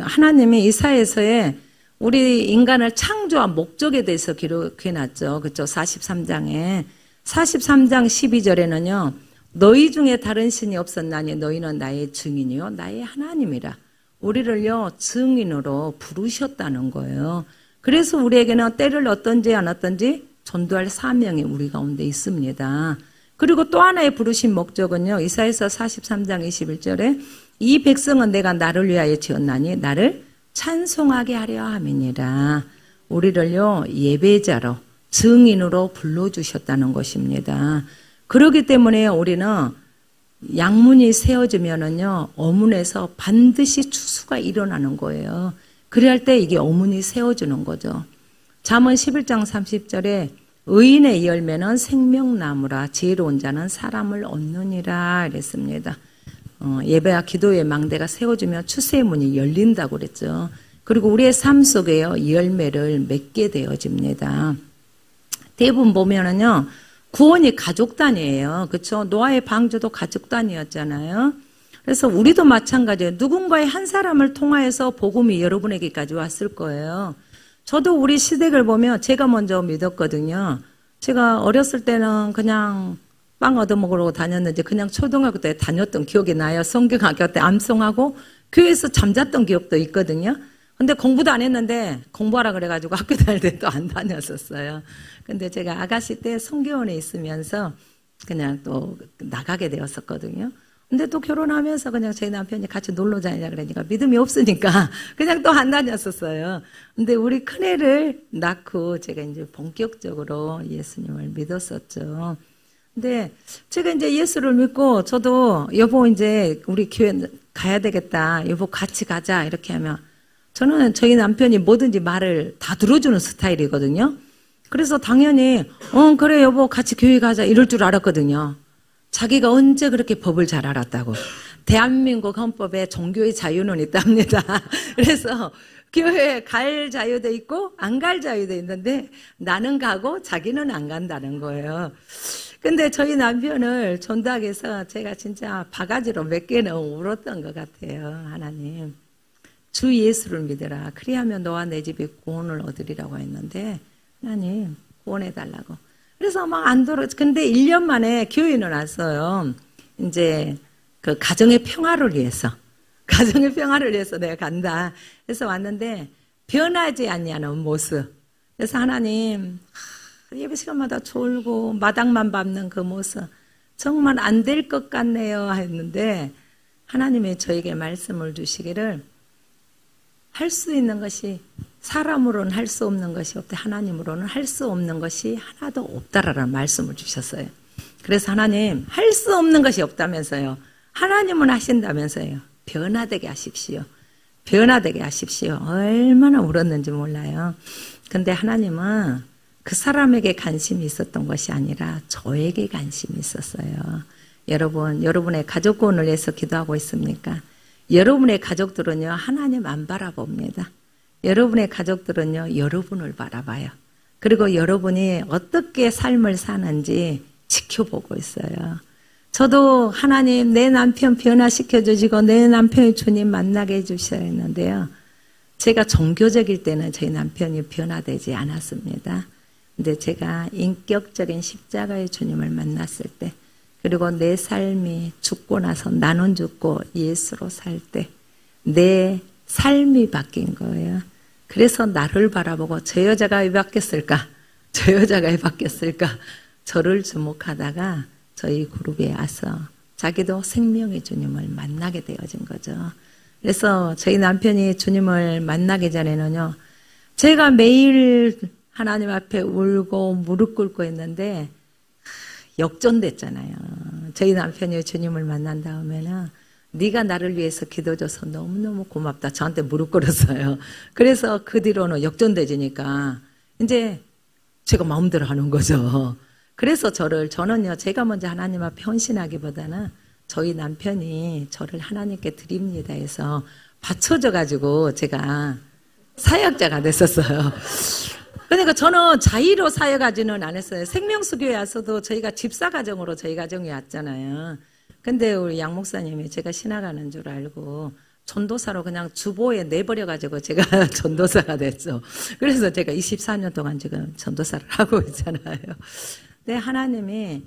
[SPEAKER 1] 하나님이 이사야서에 우리 인간을 창조한 목적에 대해서 기록해놨죠. 그렇죠? 43장에. 43장 12절에는요. 너희 중에 다른 신이 없었나니 너희는 나의 증인이요 나의 하나님이라. 우리를요, 증인으로 부르셨다는 거예요. 그래서 우리에게는 때를 어떤지 안 어떤지 전도할 사명이 우리 가운데 있습니다. 그리고 또 하나의 부르신 목적은요. 이사야서 43장 21절에 이 백성은 내가 나를 위하여 지었나니 나를 찬송하게 하려 함이니라. 우리를요, 예배자로, 증인으로 불러주셨다는 것입니다. 그렇기 때문에 우리는 양문이 세워지면은요, 어문에서 반드시 추수가 일어나는 거예요. 그래야 할 때 이게 어문이 세워지는 거죠. 잠언 11장 30절에 의인의 열매는 생명나무라 지혜로운 자는 사람을 얻느니라 이랬습니다. 예배와 기도의 망대가 세워지면 추수의 문이 열린다고 그랬죠. 그리고 우리의 삶 속에요, 열매를 맺게 되어집니다. 대부분 보면은요, 구원이 가족 단위예요. 그렇죠? 노아의 방주도 가족 단위였잖아요. 그래서 우리도 마찬가지예요. 누군가의 한 사람을 통하여서 복음이 여러분에게까지 왔을 거예요. 저도 우리 시댁을 보면 제가 먼저 믿었거든요. 제가 어렸을 때는 그냥 빵 얻어먹으러 다녔는지 그냥 초등학교 때 다녔던 기억이 나요. 성경학교 때 암송하고 교회에서 잠잤던 기억도 있거든요. 근데 공부도 안 했는데 공부하라 그래가지고 학교 다닐 때 또 안 다녔었어요. 근데 제가 아가씨 때 성교원에 있으면서 그냥 또 나가게 되었었거든요. 근데 또 결혼하면서 그냥 저희 남편이 같이 놀러 다니자 그러니까 믿음이 없으니까 그냥 또 안 다녔었어요. 근데 우리 큰애를 낳고 제가 이제 본격적으로 예수님을 믿었었죠. 근데 제가 이제 예수를 믿고 저도 여보 이제 우리 교회 가야 되겠다. 여보 같이 가자. 이렇게 하면 저는 저희 남편이 뭐든지 말을 다 들어주는 스타일이거든요. 그래서 당연히 그래 여보 같이 교회 가자 이럴 줄 알았거든요. 자기가 언제 그렇게 법을 잘 알았다고. 대한민국 헌법에 종교의 자유는 있답니다. 그래서 교회에 갈 자유도 있고 안 갈 자유도 있는데 나는 가고 자기는 안 간다는 거예요. 근데 저희 남편을 전도하기 위해서 제가 진짜 바가지로 몇 개는 울었던 것 같아요. 하나님, 주 예수를 믿으라. 그리하면 너와 내 집이 구원을 얻으리라고 했는데 하나님 구원해달라고. 그래서 막 안 들어. 근데 1년 만에 교회는 왔어요. 이제 그 가정의 평화를 위해서. 가정의 평화를 위해서 내가 간다. 그래서 왔는데 변하지 않냐는 모습. 그래서 하나님, 예배 시간마다 졸고 마당만 밟는 그 모습 정말 안 될 것 같네요 했는데 하나님이 저에게 말씀을 주시기를 할 수 있는 것이 사람으로는 할 수 없는 것이 없대 하나님으로는 할 수 없는 것이 하나도 없다라는 말씀을 주셨어요. 그래서 하나님 할 수 없는 것이 없다면서요. 하나님은 하신다면서요. 변화되게 하십시오. 변화되게 하십시오. 얼마나 울었는지 몰라요. 근데 하나님은 그 사람에게 관심이 있었던 것이 아니라 저에게 관심이 있었어요. 여러분, 여러분의 가족권을 위해서 기도하고 있습니까? 여러분의 가족들은요, 하나님 안 바라봅니다. 여러분의 가족들은요, 여러분을 바라봐요. 그리고 여러분이 어떻게 삶을 사는지 지켜보고 있어요. 저도 하나님 내 남편 변화시켜 주시고 내 남편이 주님 만나게 해주셔야 했는데요. 제가 종교적일 때는 저희 남편이 변화되지 않았습니다. 근데 제가 인격적인 십자가의 주님을 만났을 때, 그리고 내 삶이 죽고 나서 나는 죽고 예수로 살 때 내 삶이 바뀐 거예요. 그래서 나를 바라보고 저 여자가 왜 바뀌었을까? 저 여자가 왜 바뀌었을까? 저를 주목하다가 저희 그룹에 와서 자기도 생명의 주님을 만나게 되어진 거죠. 그래서 저희 남편이 주님을 만나기 전에는요, 제가 매일 하나님 앞에 울고 무릎 꿇고 있는데 역전됐잖아요. 저희 남편이 주님을 만난 다음에는 네가 나를 위해서 기도줘서 너무너무 고맙다. 저한테 무릎 꿇었어요. 그래서 그 뒤로는 역전되지니까 이제 제가 마음대로 하는 거죠. 그래서 저는요, 제가 먼저 하나님 앞에 헌신하기보다는 저희 남편이 저를 하나님께 드립니다 해서 받쳐줘가지고 제가 사역자가 됐었어요. 그러니까 저는 자의로 사역하지는 않았어요. 생명수교에 와서도 저희가 집사가정으로 저희 가정이 왔잖아요. 근데 우리 양 목사님이 제가 신학하는 줄 알고 전도사로 그냥 주보에 내버려가지고 제가 전도사가 됐죠. 그래서 제가 24년 동안 지금 전도사를 하고 있잖아요. 근데 하나님이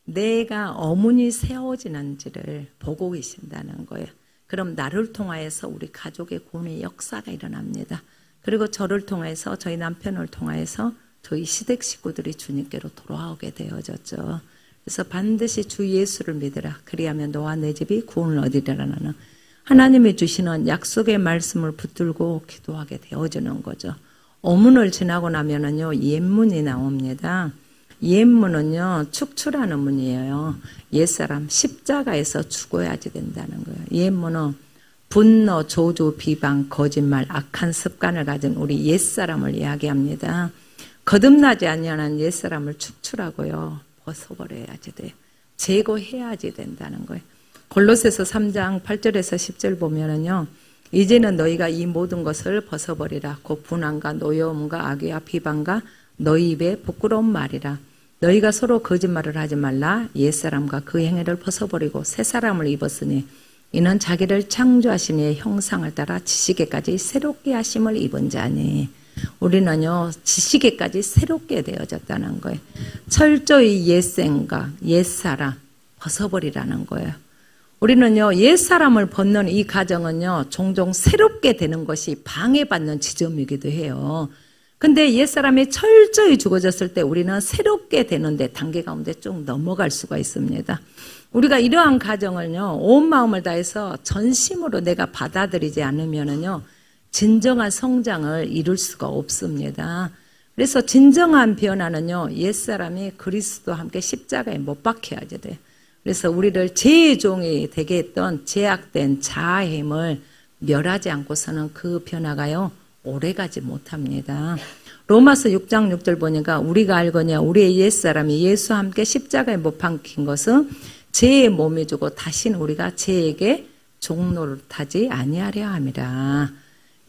[SPEAKER 1] 내가 어머니 세워지는지를 보고 계신다는 거예요. 그럼 나를 통하여서 우리 가족의 구원의 역사가 일어납니다. 그리고 저를 통해서 저희 남편을 통해서 저희 시댁 식구들이 주님께로 돌아오게 되어졌죠. 그래서 반드시 주 예수를 믿으라. 그리하면 너와 내 집이 구원을 얻으리라는 하나님이 주시는 약속의 말씀을 붙들고 기도하게 되어지는 거죠. 어문을 지나고 나면은요, 옛문이 나옵니다. 옛문은요, 축출하는 문이에요. 옛사람 십자가에서 죽어야지 된다는 거예요. 옛문은 분노, 조주, 비방, 거짓말, 악한 습관을 가진 우리 옛사람을 이야기합니다. 거듭나지 않냐는 옛사람을 축출하고요, 벗어버려야지 돼요. 제거해야지 된다는 거예요. 골로새서 3장 8절에서 10절 보면은요, 이제는 너희가 이 모든 것을 벗어버리라. 곧 분함과 노여움과 악의와 비방과 너희 입에 부끄러운 말이라. 너희가 서로 거짓말을 하지 말라. 옛사람과 그 행위를 벗어버리고 새 사람을 입었으니 이는 자기를 창조하신 이의 형상을 따라 지식에까지 새롭게 하심을 입은 자니. 우리는요, 지식에까지 새롭게 되어졌다는 거예요. 철저히 옛생각, 옛사람 벗어버리라는 거예요. 우리는요, 옛사람을 벗는 이 과정은요, 종종 새롭게 되는 것이 방해받는 지점이기도 해요. 근데 옛사람이 철저히 죽어졌을 때 우리는 새롭게 되는데 단계 가운데 쭉 넘어갈 수가 있습니다. 우리가 이러한 과정을요, 온 마음을 다해서 전심으로 내가 받아들이지 않으면은요, 진정한 성장을 이룰 수가 없습니다. 그래서 진정한 변화는요, 옛사람이 그리스도와 함께 십자가에 못 박혀야지 돼요. 그래서 우리를 죄의 종이 되게 했던 제약된 자아의 힘을 멸하지 않고서는 그 변화가요, 오래가지 못합니다. 로마서 6장 6절 보니까 우리가 알거냐 우리의 옛사람이 예수와 함께 십자가에 못 박힌 것은 죄의 몸이 주고 다시는 우리가 죄에게 종노릇하지 아니하려 함이라.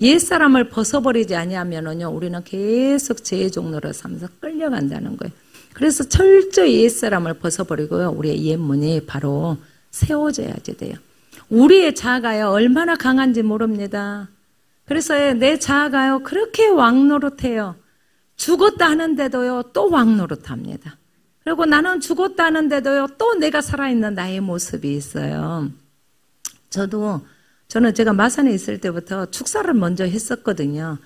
[SPEAKER 1] 옛사람을 벗어버리지 아니하면은요, 우리는 계속 죄의 종노릇 하면서 끌려간다는 거예요. 그래서 철저히 옛사람을 벗어버리고요, 우리의 옛문이 바로 세워져야지 돼요. 우리의 자아가요, 얼마나 강한지 모릅니다. 그래서 내 자아가요, 그렇게 왕노릇해요. 죽었다 하는데도요, 또 왕노릇합니다. 그리고 나는 죽었다 하는데도요, 또 내가 살아있는 나의 모습이 있어요. 저는 제가 마산에 있을 때부터 축사를 먼저 했었거든요.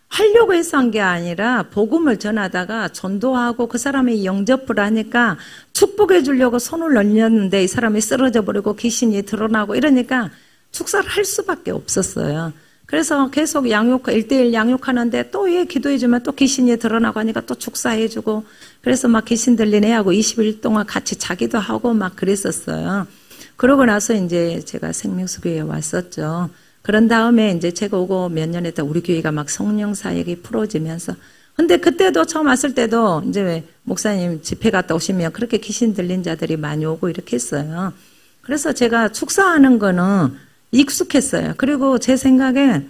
[SPEAKER 1] 하려고 해서 한 게 아니라 복음을 전하다가 전도하고 그 사람이 영접을 하니까 축복해 주려고 손을 올렸는데 이 사람이 쓰러져 버리고 귀신이 드러나고 이러니까 축사를 할 수밖에 없었어요. 그래서 계속 1대1 양육하는데 또 얘 기도해주면 또 귀신이 드러나고 하니까 또 축사해주고, 그래서 막 귀신 들린 애하고 20일 동안 같이 자기도 하고 막 그랬었어요. 그러고 나서 이제 제가 생명수교회에 왔었죠. 그런 다음에 이제 제가 오고 몇 년 있다 우리 교회가 막 성령 사역이 풀어지면서 근데 그때도 처음 왔을 때도 이제 왜 목사님 집회 갔다 오시면 그렇게 귀신 들린 자들이 많이 오고 이렇게 했어요. 그래서 제가 축사하는 거는 익숙했어요. 그리고 제 생각에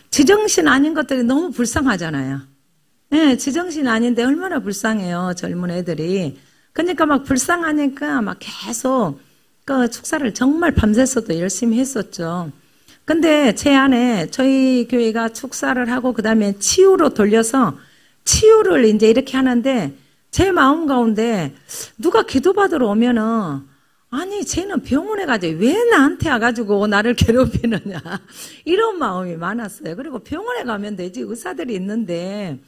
[SPEAKER 1] 지정신 아닌 것들이 너무 불쌍하잖아요. 네, 지정신 아닌데 얼마나 불쌍해요. 젊은 애들이. 그러니까 막 불쌍하니까 막 계속 그 축사를 정말 밤새서도 열심히 했었죠. 근데 제 안에 저희 교회가 축사를 하고 그 다음에 치유로 돌려서 치유를 이제 이렇게 하는데 제 마음 가운데 누가 기도받으러 오면은 아니 쟤는 병원에 가지 왜 나한테 와가지고 나를 괴롭히느냐 이런 마음이 많았어요. 그리고 병원에 가면 되지 의사들이 있는데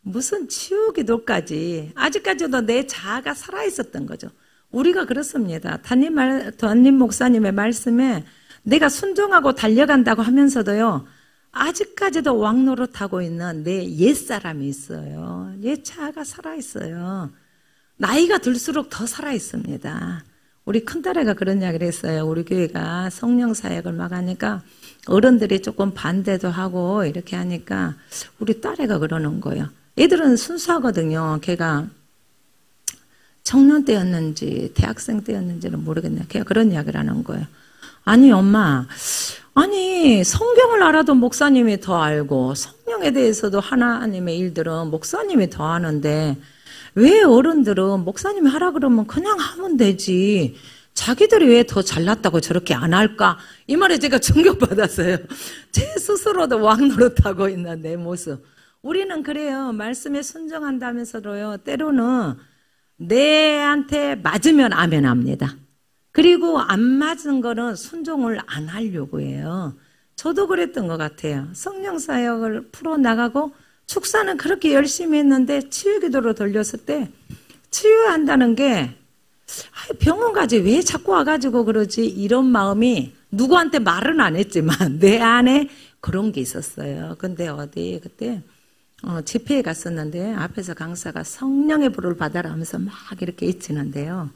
[SPEAKER 1] 무슨 치유 기도까지 아직까지도 내 자아가 살아있었던 거죠. 우리가 그렇습니다. 담임 목사님의 말씀에 내가 순종하고 달려간다고 하면서도요. 아직까지도 왕노릇하고 있는 내 옛사람이 있어요. 옛 자아가 살아있어요. 나이가 들수록 더 살아있습니다. 우리 큰딸애가 그런 이야기를 했어요. 우리 교회가 성령 사역을 막 하니까 어른들이 조금 반대도 하고 이렇게 하니까 우리 딸애가 그러는 거예요. 애들은 순수하거든요. 걔가 청년 때였는지 대학생 때였는지는 모르겠네요. 걔가 그런 이야기를 하는 거예요. 아니 엄마, 아니 성경을 알아도 목사님이 더 알고 성령에 대해서도 하나님의 일들은 목사님이 더 아는데 왜 어른들은 목사님이 하라 그러면 그냥 하면 되지 자기들이 왜 더 잘났다고 저렇게 안 할까? 이 말에 제가 충격받았어요. 제 스스로도 왕노릇하고 있는 내 모습. 우리는 그래요. 말씀에 순종한다면서도요. 때로는 내한테 맞으면 아멘 합니다. 그리고 안 맞은 거는 순종을 안 하려고 해요. 저도 그랬던 것 같아요. 성령 사역을 풀어나가고 축사는 그렇게 열심히 했는데 치유기도로 돌렸을 때 치유한다는 게 병원 가지 왜 자꾸 와가지고 그러지 이런 마음이 누구한테 말은 안 했지만 내 안에 그런 게 있었어요. 근데 어디 그때 집회에 갔었는데 앞에서 강사가 성령의 불을 받아라 하면서 막 이렇게 외치는데요.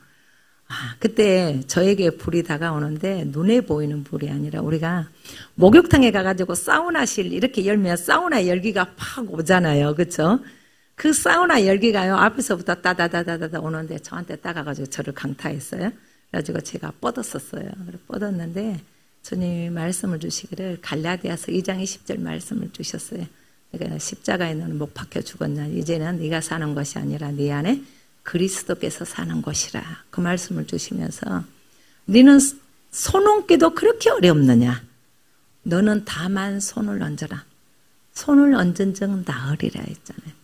[SPEAKER 1] 그때 저에게 불이 다가오는데 눈에 보이는 불이 아니라 우리가 목욕탕에 가가지고 사우나실 이렇게 열면 사우나 열기가 팍 오잖아요. 그렇죠? 그 사우나 열기가요. 앞에서부터 따다다다다 오는데 저한테 따가가지고 저를 강타했어요. 그래가지고 제가 뻗었었어요. 뻗었는데 주님이 말씀을 주시기를 갈라디아서 2장 20절 말씀을 주셨어요. 그러니까 십자가에 너는 못 박혀 죽었냐. 이제는 네가 사는 것이 아니라 네 안에 그리스도께서 사는 것이라. 그 말씀을 주시면서 너는 손 얹기도 그렇게 어렵느냐. 너는 다만 손을 얹어라. 손을 얹은 즉 나으리라 했잖아요.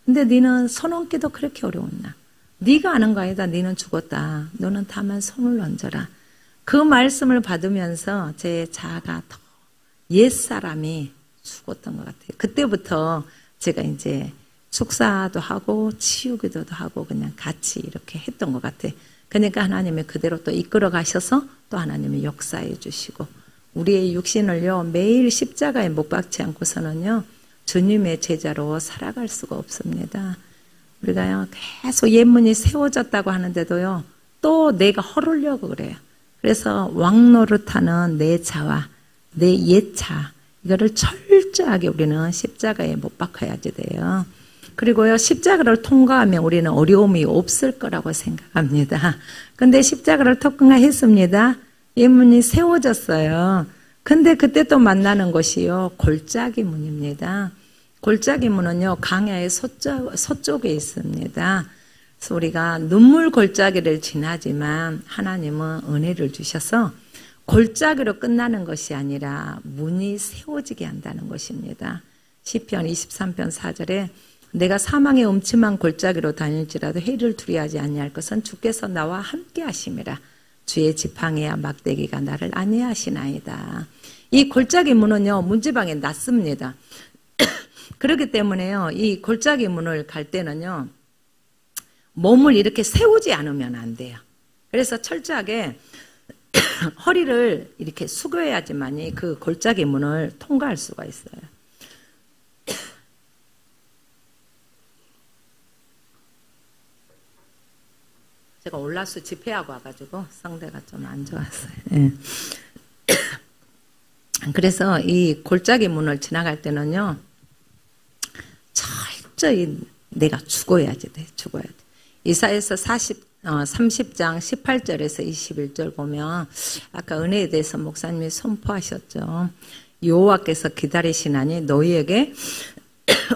[SPEAKER 1] 근데 너는 손 얹기도 그렇게 어려웠나. 네가 아는 거 아니다. 너는 죽었다. 너는 다만 손을 얹어라. 그 말씀을 받으면서 제 자아가 더 옛사람이 죽었던 것 같아요. 그때부터 제가 이제 축사도 하고 치유기도도 하고 그냥 같이 이렇게 했던 것 같아요. 그러니까 하나님이 그대로 또 이끌어 가셔서 또 하나님이 역사해 주시고 우리의 육신을요 매일 십자가에 못 박지 않고서는요 주님의 제자로 살아갈 수가 없습니다. 우리가요 계속 옛문이 세워졌다고 하는데도요 또 내가 헐으려고 그래요. 그래서 왕노릇하는 내 자와 내 옛자 이거를 철저하게 우리는 십자가에 못 박아야지 돼요. 그리고요 십자가를 통과하면 우리는 어려움이 없을 거라고 생각합니다. 근데 십자가를 통과했습니다. 예문이 세워졌어요. 근데 그때 또 만나는 것이요 골짜기 문입니다. 골짜기 문은요 강야의 서쪽에 있습니다. 그래서 우리가 눈물 골짜기를 지나지만 하나님은 은혜를 주셔서 골짜기로 끝나는 것이 아니라 문이 세워지게 한다는 것입니다. 시편 23편 4절에 내가 사망의 음침한 골짜기로 다닐지라도 해를 두려워하지 아니할 것은 주께서 나와 함께 하심이라. 주의 지팡이와 막대기가 나를 안위하시나이다. 이 골짜기 문은요 문지방에 놨습니다. 그렇기 때문에요 이 골짜기 문을 갈 때는요 몸을 이렇게 세우지 않으면 안 돼요. 그래서 철저하게 허리를 이렇게 숙여야지만이 그 골짜기 문을 통과할 수가 있어요. 제가 올라수 집회하고 와가지고 상대가 좀 안 좋았어요. 예. 그래서 이 골짜기 문을 지나갈 때는요, 철저히 내가 죽어야지 돼, 죽어야 돼. 이사야서 30장 18절에서 21절 보면 아까 은혜에 대해서 목사님이 선포하셨죠. 여호와께서 기다리시나니 너희에게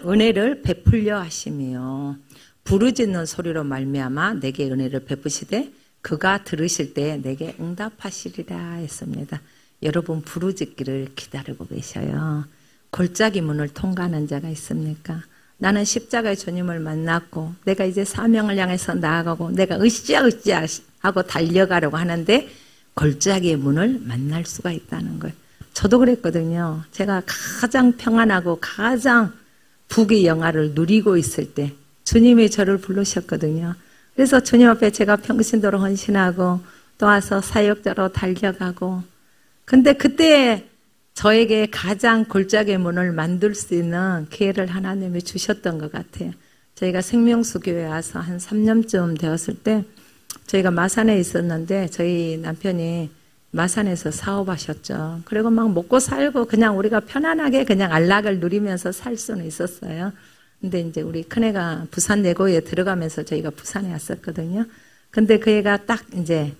[SPEAKER 1] 은혜를 베풀려 하시며 부르짖는 소리로 말미암아 내게 은혜를 베푸시되 그가 들으실 때 내게 응답하시리라 했습니다. 여러분 부르짖기를 기다리고 계셔요. 골짜기 문을 통과하는 자가 있습니까? 나는 십자가의 주님을 만났고 내가 이제 사명을 향해서 나아가고 내가 으쌰으쌰 하고 달려가려고 하는데 골짜기의 문을 만날 수가 있다는 거예요. 저도 그랬거든요. 제가 가장 평안하고 가장 부귀 영화를 누리고 있을 때 주님이 저를 부르셨거든요. 그래서 주님 앞에 제가 평신도로 헌신하고 또 와서 사역자로 달려가고, 근데 그때 저에게 가장 골짜기의 문을 만들 수 있는 기회를 하나님이 주셨던 것 같아요. 저희가 생명수 교회에 와서 한 3년쯤 되었을 때 저희가 마산에 있었는데 저희 남편이 마산에서 사업하셨죠. 그리고 막 먹고 살고 그냥 우리가 편안하게 그냥 안락을 누리면서 살 수는 있었어요. 근데 이제 우리 큰애가 부산 내고에 들어가면서 저희가 부산에 왔었거든요. 근데 그 애가 딱 이제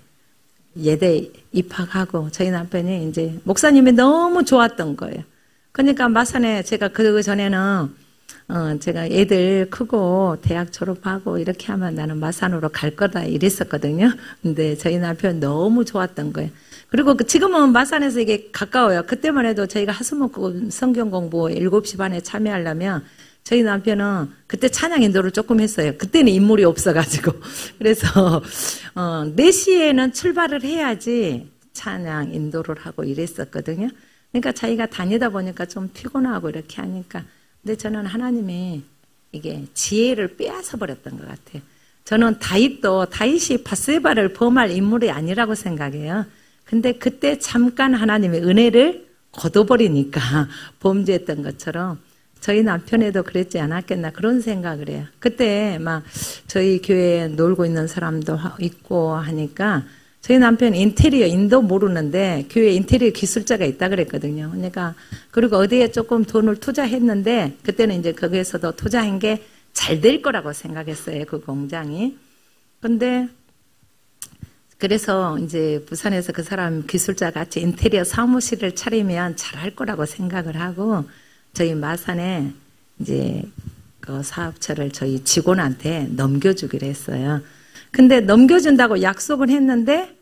[SPEAKER 1] 예대 입학하고 저희 남편이 이제 목사님이 너무 좋았던 거예요. 그러니까 마산에 제가 그 전에는 제가 애들 크고 대학 졸업하고 이렇게 하면 나는 마산으로 갈 거다 이랬었거든요. 근데 저희 남편 너무 좋았던 거예요. 그리고 지금은 마산에서 이게 가까워요. 그때만 해도 저희가 하수목금 성경 공부 7시 반에 참여하려면 저희 남편은 그때 찬양 인도를 조금 했어요. 그때는 인물이 없어가지고. 그래서 4시에는 출발을 해야지 찬양 인도를 하고 이랬었거든요. 그러니까 자기가 다니다 보니까 좀 피곤하고 이렇게 하니까. 근데 저는 하나님이 이게 지혜를 빼앗아 버렸던 것 같아요. 저는 다윗이 밧세바를 범할 인물이 아니라고 생각해요. 근데 그때 잠깐 하나님의 은혜를 거둬버리니까 범죄했던 것처럼 저희 남편에도 그랬지 않았겠나 그런 생각을 해요. 그때 막 저희 교회에 놀고 있는 사람도 있고 하니까 저희 남편이 인테리어 인도 모르는데 교회에 인테리어 기술자가 있다 그랬거든요. 그러니까 그리고 어디에 조금 돈을 투자했는데 그때는 이제 거기에서도 투자한 게 잘 될 거라고 생각했어요. 그 공장이. 근데 그래서 이제 부산에서 그 사람 기술자 같이 인테리어 사무실을 차리면 잘할 거라고 생각을 하고 저희 마산에 이제 그 사업처를 저희 직원한테 넘겨주기로 했어요. 근데 넘겨준다고 약속을 했는데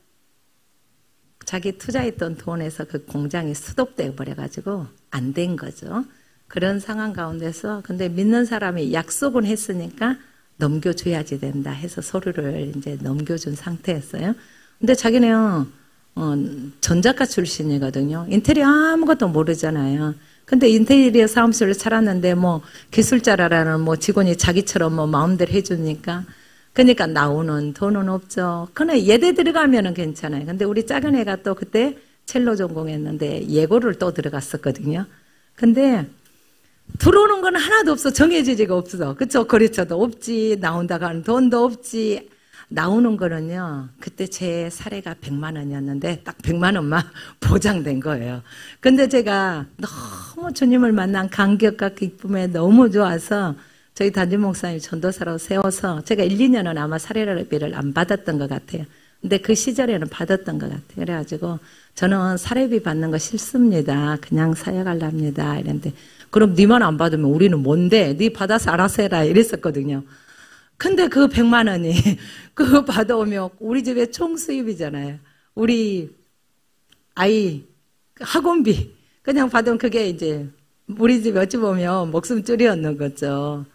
[SPEAKER 1] 자기 투자했던 돈에서 그 공장이 수독돼 버려가지고 안 된 거죠. 그런 상황 가운데서 근데 믿는 사람이 약속은 했으니까 넘겨줘야지 된다 해서 서류를 이제 넘겨준 상태였어요. 근데 자기는 전작가 출신이거든요. 인테리어 아무것도 모르잖아요. 근데 인테리어 사무실을 차렸는데 뭐 기술자라는 뭐 직원이 자기처럼 뭐 마음대로 해주니까 그러니까 나오는 돈은 없죠. 그러나 예대 들어가면은 괜찮아요. 근데 우리 작은 애가 또 그때 첼로 전공했는데 예고를 또 들어갔었거든요. 근데 들어오는 건 하나도 없어. 정해지지가 없어. 그쵸? 거래처도 없지. 나온다고 하는 돈도 없지. 나오는 거는요, 그때 제 사례가 100만 원이었는데 딱 100만 원만 보장된 거예요. 근데 제가 너무 주님을 만난 감격과 기쁨에 너무 좋아서 저희 단임 목사님 전도사로 세워서 제가 1, 2년은 아마 사례비를 안 받았던 것 같아요. 근데 그 시절에는 받았던 것 같아요. 그래가지고 저는 사례비 받는 거 싫습니다. 그냥 사역하랍니다. 이랬는데 그럼 니만 안 받으면 우리는 뭔데? 니 받아서 알아서 해라. 이랬었거든요. 근데 그 100만 원이 그거 받아오면 우리 집에 총 수입이잖아요. 우리 아이 학원비 그냥 받으면 그게 이제 우리 집에 어찌 보면 목숨줄이었는 거죠.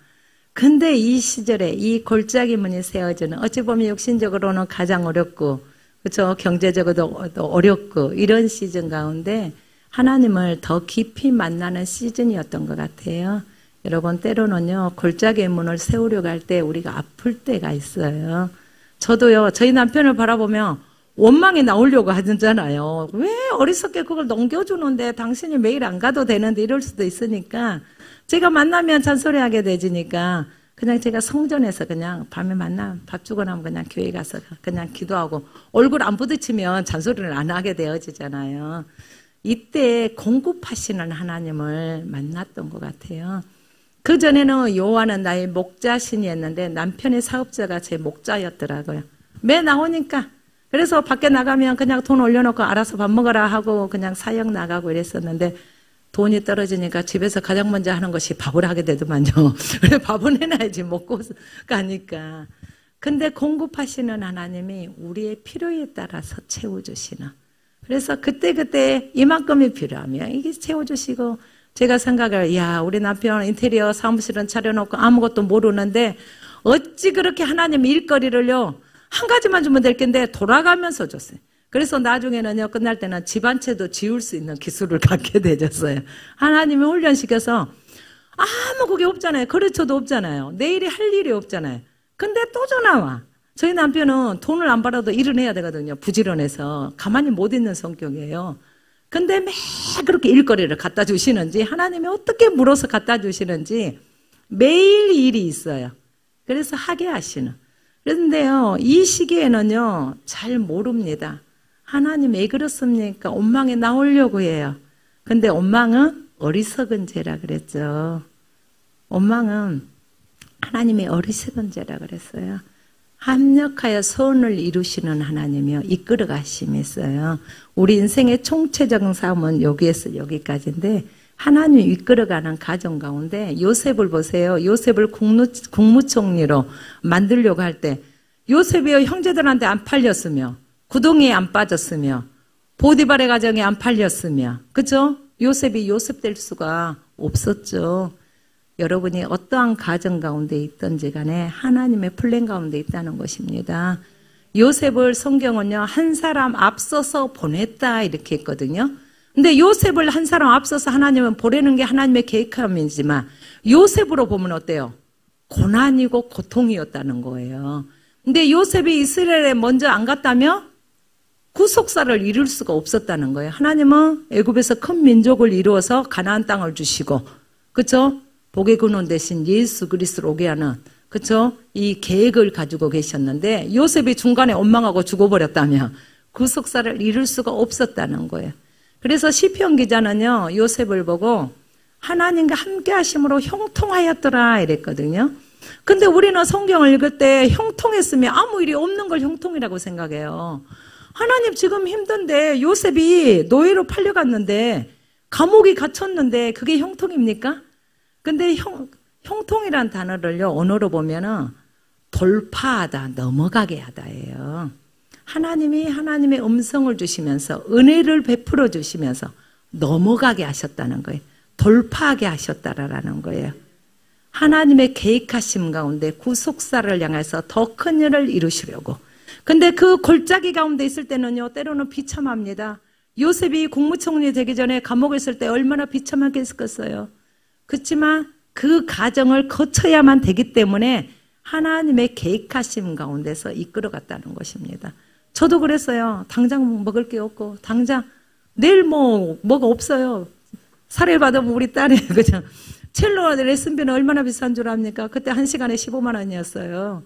[SPEAKER 1] 근데 이 시절에 이 골짜기 문이 세워지는 어찌 보면 육신적으로는 가장 어렵고 그렇죠. 경제적으로도 어렵고 이런 시즌 가운데 하나님을 더 깊이 만나는 시즌이었던 것 같아요. 여러분 때로는요 골짜기의 문을 세우려고 할 때 우리가 아플 때가 있어요. 저도요 저희 남편을 바라보면 원망이 나오려고 하잖아요. 왜 어리석게 그걸 넘겨주는데 당신이 매일 안 가도 되는데 이럴 수도 있으니까 제가 만나면 잔소리하게 되지니까 그냥 제가 성전에서 그냥 밤에 만나 밥 주고 나면 그냥 교회 가서 그냥 기도하고 얼굴 안 부딪히면 잔소리를 안 하게 되어지잖아요. 이때 공급하시는 하나님을 만났던 것 같아요. 그전에는 여호와는 나의 목자신이었는데 남편의 사업자가 제 목자였더라고요. 매 나오니까. 그래서 밖에 나가면 그냥 돈 올려놓고 알아서 밥 먹어라 하고 그냥 사역 나가고 이랬었는데 돈이 떨어지니까 집에서 가장 먼저 하는 것이 밥을 하게 되더만요. 그래 밥은 해놔야지 먹고 가니까. 근데 공급하시는 하나님이 우리의 필요에 따라서 채워주시는. 그래서 그때 이만큼이 필요하면 이게 채워주시고 제가 생각을 야 우리 남편 인테리어 사무실은 차려놓고 아무것도 모르는데 어찌 그렇게 하나님 일거리를요 한 가지만 주면 될 텐데 돌아가면서 줬어요. 그래서 나중에는요 끝날 때는 집 한 채도 지을 수 있는 기술을 갖게 되졌어요. 하나님이 훈련시켜서 아무 그게 없잖아요. 거래처도 없잖아요. 내일이 할 일이 없잖아요. 근데 또 전화 와. 저희 남편은 돈을 안 벌어도 일은 해야 되거든요. 부지런해서 가만히 못 있는 성격이에요. 근데 매 그렇게 일거리를 갖다 주시는지 하나님이 어떻게 물어서 갖다 주시는지 매일 일이 있어요. 그래서 하게 하시는. 그런데요 이 시기에는요 잘 모릅니다. 하나님 왜 그렇습니까? 원망에 나오려고 해요. 근데 원망은 어리석은 죄라 그랬죠. 원망은 하나님의 어리석은 죄라 그랬어요. 합력하여 선을 이루시는 하나님이요 이끌어 가심이 있어요. 우리 인생의 총체적인 삶은 여기에서 여기까지인데 하나님이 이끌어가는 가정 가운데 요셉을 보세요. 요셉을 국무총리로 만들려고 할 때 요셉이요 형제들한테 안 팔렸으며 구덩이에 안 빠졌으며 보디발의 가정에 안 팔렸으며 그렇죠? 요셉이 요셉 될 수가 없었죠. 여러분이 어떠한 가정 가운데 있든지 간에 하나님의 플랜 가운데 있다는 것입니다. 요셉을 성경은요 한 사람 앞서서 보냈다 이렇게 했거든요. 근데 요셉을 한 사람 앞서서 하나님은 보내는 게 하나님의 계획함이지만 요셉으로 보면 어때요? 고난이고 고통이었다는 거예요. 근데 요셉이 이스라엘에 먼저 안 갔다면 구속사를 이룰 수가 없었다는 거예요. 하나님은 애굽에서 큰 민족을 이루어서 가나안 땅을 주시고 그렇죠? 복의 근원 대신 예수 그리스도를 오게 하는 그렇죠? 이 계획을 가지고 계셨는데 요셉이 중간에 원망하고 죽어버렸다면 구속사를 이룰 수가 없었다는 거예요. 그래서 시편 기자는요 요셉을 보고 하나님과 함께 하심으로 형통하였더라 이랬거든요. 근데 우리는 성경을 읽을 때 형통했으면 아무 일이 없는 걸 형통이라고 생각해요. 하나님 지금 힘든데 요셉이 노예로 팔려갔는데 감옥에 갇혔는데 그게 형통입니까? 근데 형통이란 단어를요 언어로 보면은 돌파하다 넘어가게 하다예요. 하나님이 하나님의 음성을 주시면서 은혜를 베풀어 주시면서 넘어가게 하셨다는 거예요. 돌파하게 하셨다라는 거예요. 하나님의 계획하심 가운데 구속사를 향해서 더 큰 일을 이루시려고. 근데 그 골짜기 가운데 있을 때는요 때로는 비참합니다. 요셉이 국무총리 되기 전에 감옥에 있을 때 얼마나 비참하게 했겠어요. 그렇지만 그 과정을 거쳐야만 되기 때문에 하나님의 계획하심 가운데서 이끌어갔다는 것입니다. 저도 그랬어요. 당장 먹을 게 없고 당장 내일 뭐가 없어요. 사례 받으면 우리 딸이 그냥 첼로 레슨비는 얼마나 비싼 줄 압니까? 그때 1시간에 15만 원이었어요.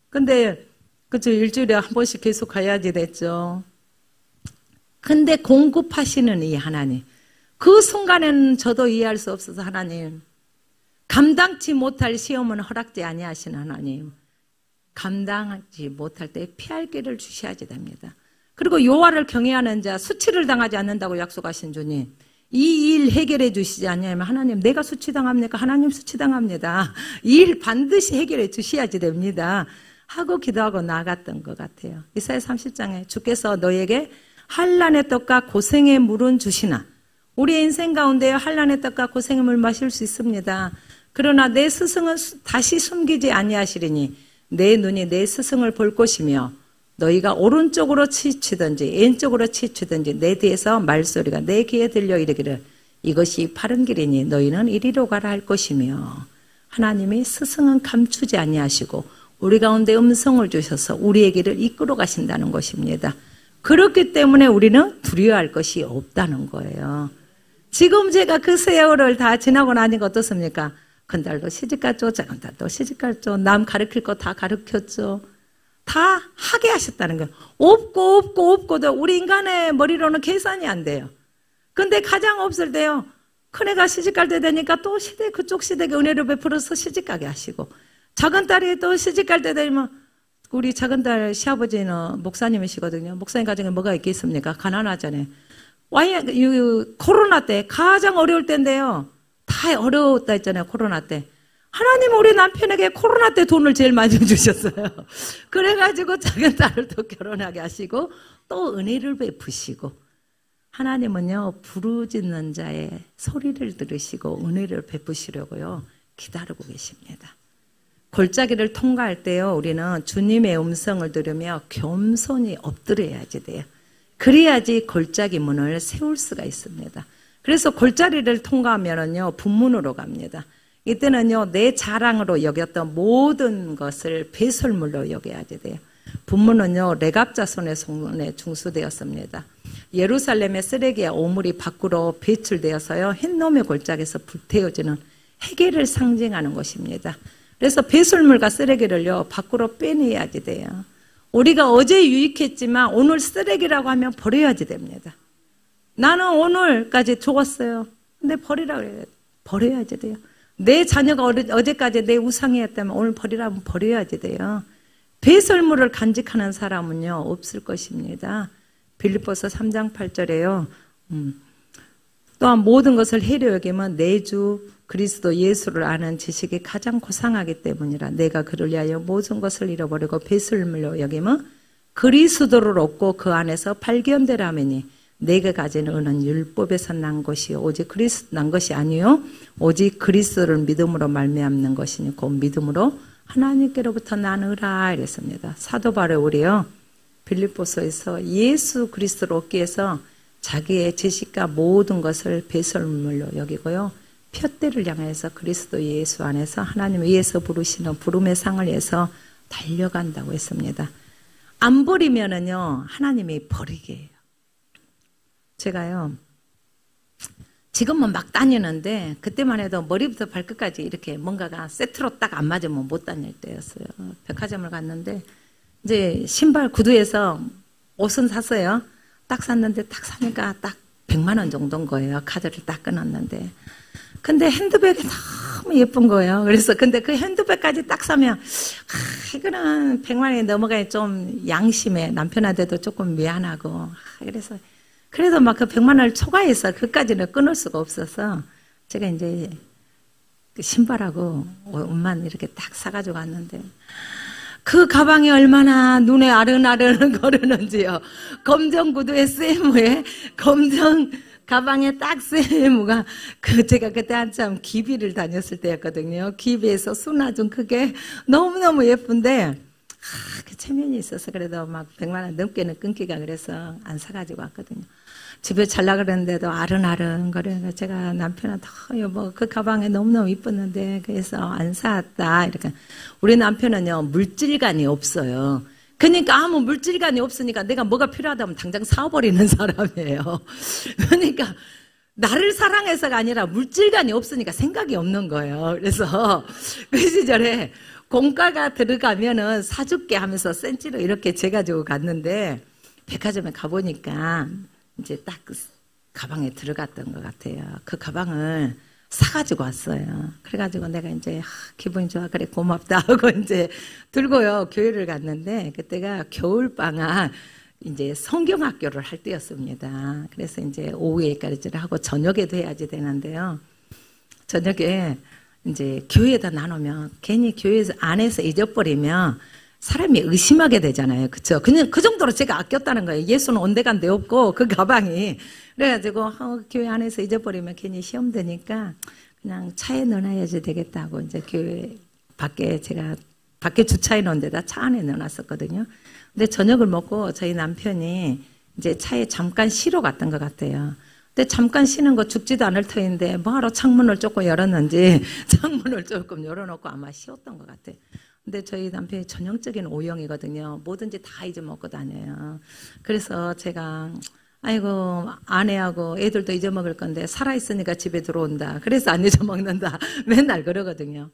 [SPEAKER 1] 근데 그쵸 일주일에 한 번씩 계속 가야지 됐죠. 근데 공급하시는 이 하나님 그 순간에는 저도 이해할 수 없어서 하나님 감당치 못할 시험은 허락지 아니하시는 하나님 감당하지 못할 때 피할 길을 주셔야지 됩니다. 그리고 여호와를 경외하는 자 수치를 당하지 않는다고 약속하신 주님 이 일 해결해 주시지 않냐면 하나님 내가 수치당합니까? 하나님 수치당합니다. 이 일 반드시 해결해 주셔야지 됩니다. 하고 기도하고 나아갔던 것 같아요. 이사야 30장에 주께서 너에게 한란의 떡과 고생의 물은 주시나 우리 인생 가운데 한란의 떡과 고생의 물 마실 수 있습니다. 그러나 내 스승은 다시 숨기지 아니하시리니 내 눈이 내 스승을 볼 것이며 너희가 오른쪽으로 치치든지 왼쪽으로 치치든지 내 뒤에서 말소리가 내 귀에 들려 이르기를 이것이 바른 길이니 너희는 이리로 가라 할 것이며 하나님이 스승은 감추지 아니하시고 우리 가운데 음성을 주셔서 우리의 길을 이끌어 가신다는 것입니다. 그렇기 때문에 우리는 두려워할 것이 없다는 거예요. 지금 제가 그 세월을 다 지나고 나니까 어떻습니까? 큰딸도 시집갔죠. 작은딸도 시집갔죠. 남 가르칠 거 다 가르쳤죠. 다 하게 하셨다는 거예요. 없고도 우리 인간의 머리로는 계산이 안 돼요. 근데 가장 없을 때요. 큰애가 시집갈 때 되니까 또 그쪽 시댁에 은혜를 베풀어서 시집가게 하시고, 작은딸이 또 시집갈 때 되면, 우리 작은딸 시아버지는 목사님이시거든요. 목사님 가정에 뭐가 있겠습니까? 가난하잖아요. 코로나 때 가장 어려울 때인데요. 다 어려웠다 했잖아요. 코로나 때. 하나님은 우리 남편에게 코로나 때 돈을 제일 많이 주셨어요. 그래가지고 작은 딸을 또 결혼하게 하시고 또 은혜를 베푸시고, 하나님은요 부르짖는 자의 소리를 들으시고 은혜를 베푸시려고요 기다리고 계십니다. 골짜기를 통과할 때요 우리는 주님의 음성을 들으며 겸손히 엎드려야지 돼요. 그래야지 골짜기 문을 세울 수가 있습니다. 그래서 골짜기를 통과하면은요 분문으로 갑니다. 이때는요 내 자랑으로 여겼던 모든 것을 배설물로 여겨야지 돼요. 분문은요 레갑 자손의 손에 중수되었습니다. 예루살렘의 쓰레기와 오물이 밖으로 배출되어서요 흰놈의 골짜기에서 불태워지는 해계를 상징하는 것입니다. 그래서 배설물과 쓰레기를요 밖으로 빼내야지 돼요. 우리가 어제 유익했지만 오늘 쓰레기라고 하면 버려야지 됩니다. 나는 오늘까지 좋았어요. 근데 버리라고 해요. 버려야지 돼요. 내 자녀가 어제까지 내 우상이었다면 오늘 버리라면 버려야지 돼요. 배설물을 간직하는 사람은요 없을 것입니다. 빌립보서 3장 8절에요. 또한 모든 것을 해려 여기면 내 주 그리스도 예수를 아는 지식이 가장 고상하기 때문이라. 내가 그를 위하여 모든 것을 잃어버리고 배설물로 여기면 그리스도를 얻고 그 안에서 발견되라매니 내가 가진 은은 율법에서 난 것이요 오직 난 것이 아니요 오직 그리스도를 믿음으로 말미암는 것이니 곧 믿음으로 하나님께로부터 나느라 이랬습니다. 사도 바울이요 빌립보서에서 예수 그리스도를 얻기 위해서 자기의 지식과 모든 것을 배설물로 여기고요 푯대를 향해서 그리스도 예수 안에서 하나님 위에서 부르시는 부름의 상을 위해서 달려간다고 했습니다. 안 버리면은요 하나님이 버리게 해요. 제가요 지금은 막 다니는데 그때만 해도 머리부터 발끝까지 이렇게 뭔가가 세트로 딱 안 맞으면 못 다닐 때였어요. 백화점을 갔는데 이제 신발 구두에서 옷은 샀어요. 딱 샀는데 딱 사니까 딱 100만 원 정도인 거예요. 카드를 딱 끊었는데. 근데 핸드백이 너무 예쁜 거예요. 그래서 근데 그 핸드백까지 딱 사면 이거는 100만 원이 넘어가야 좀 양심에 남편한테도 조금 미안하고 그래서 그래도 막 그 100만 원을 초과해서 그까지는 끊을 수가 없어서 제가 이제 그 신발하고 옷만 이렇게 딱 사가지고 왔는데 그 가방이 얼마나 눈에 아른아른 거리는지요. 검정 구두에 세무에 검정 가방에 딱 세무가 제가 그때 한참 기비를 다녔을 때였거든요. 기비에서 수나 좀 크게 너무너무 예쁜데 그 체면이 있어서 그래도 막 100만 원 넘게는 끊기가 그래서 안 사가지고 왔거든요. 집에 잘라 그랬는데도 아른아른 거려서 제가 남편한테 여보 그 가방에 너무너무 이뻤는데 그래서 안 사왔다 이렇게. 우리 남편은요 물질관이 없어요. 그러니까 아무 물질관이 없으니까 내가 뭐가 필요하다면 당장 사버리는 사람이에요. 그러니까 나를 사랑해서가 아니라 물질관이 없으니까 생각이 없는 거예요. 그래서 그 시절에 공가가 들어가면은 사줄게 하면서 센치로 이렇게 재가지고 갔는데 백화점에 가보니까 이제 딱 그 가방에 들어갔던 것 같아요. 그 가방을 사가지고 왔어요. 그래가지고 내가 이제 기분이 좋아 그래 고맙다 하고 이제 들고요 교회를 갔는데 그때가 겨울방학 이제 성경학교를 할 때였습니다. 그래서 이제 오후에까지 하고 저녁에도 해야지 되는데요. 저녁에 이제 교회에다 나누면 괜히 교회 안에서 잊어버리면 사람이 의심하게 되잖아요. 그쵸? 그냥 그 정도로 제가 아꼈다는 거예요. 예수는 온데간데 없고 그 가방이. 그래가지고 교회 안에서 잊어버리면 괜히 시험 되니까 그냥 차에 넣어놔야지 되겠다고 이제 교회 밖에 제가 밖에 주차해 놓은 데다 차 안에 넣어놨었거든요. 근데 저녁을 먹고 저희 남편이 이제 차에 잠깐 쉬러 갔던 것 같아요. 근데 잠깐 쉬는 거 죽지도 않을 터인데 뭐하러 창문을 조금 열었는지 창문을 조금 열어놓고 아마 쉬었던 것 같아요. 근데 저희 남편이 전형적인 O형이거든요. 뭐든지 다 잊어먹고 다녀요. 그래서 제가 아이고 아내하고 애들도 잊어먹을 건데 살아있으니까 집에 들어온다. 그래서 안 잊어먹는다. 맨날 그러거든요.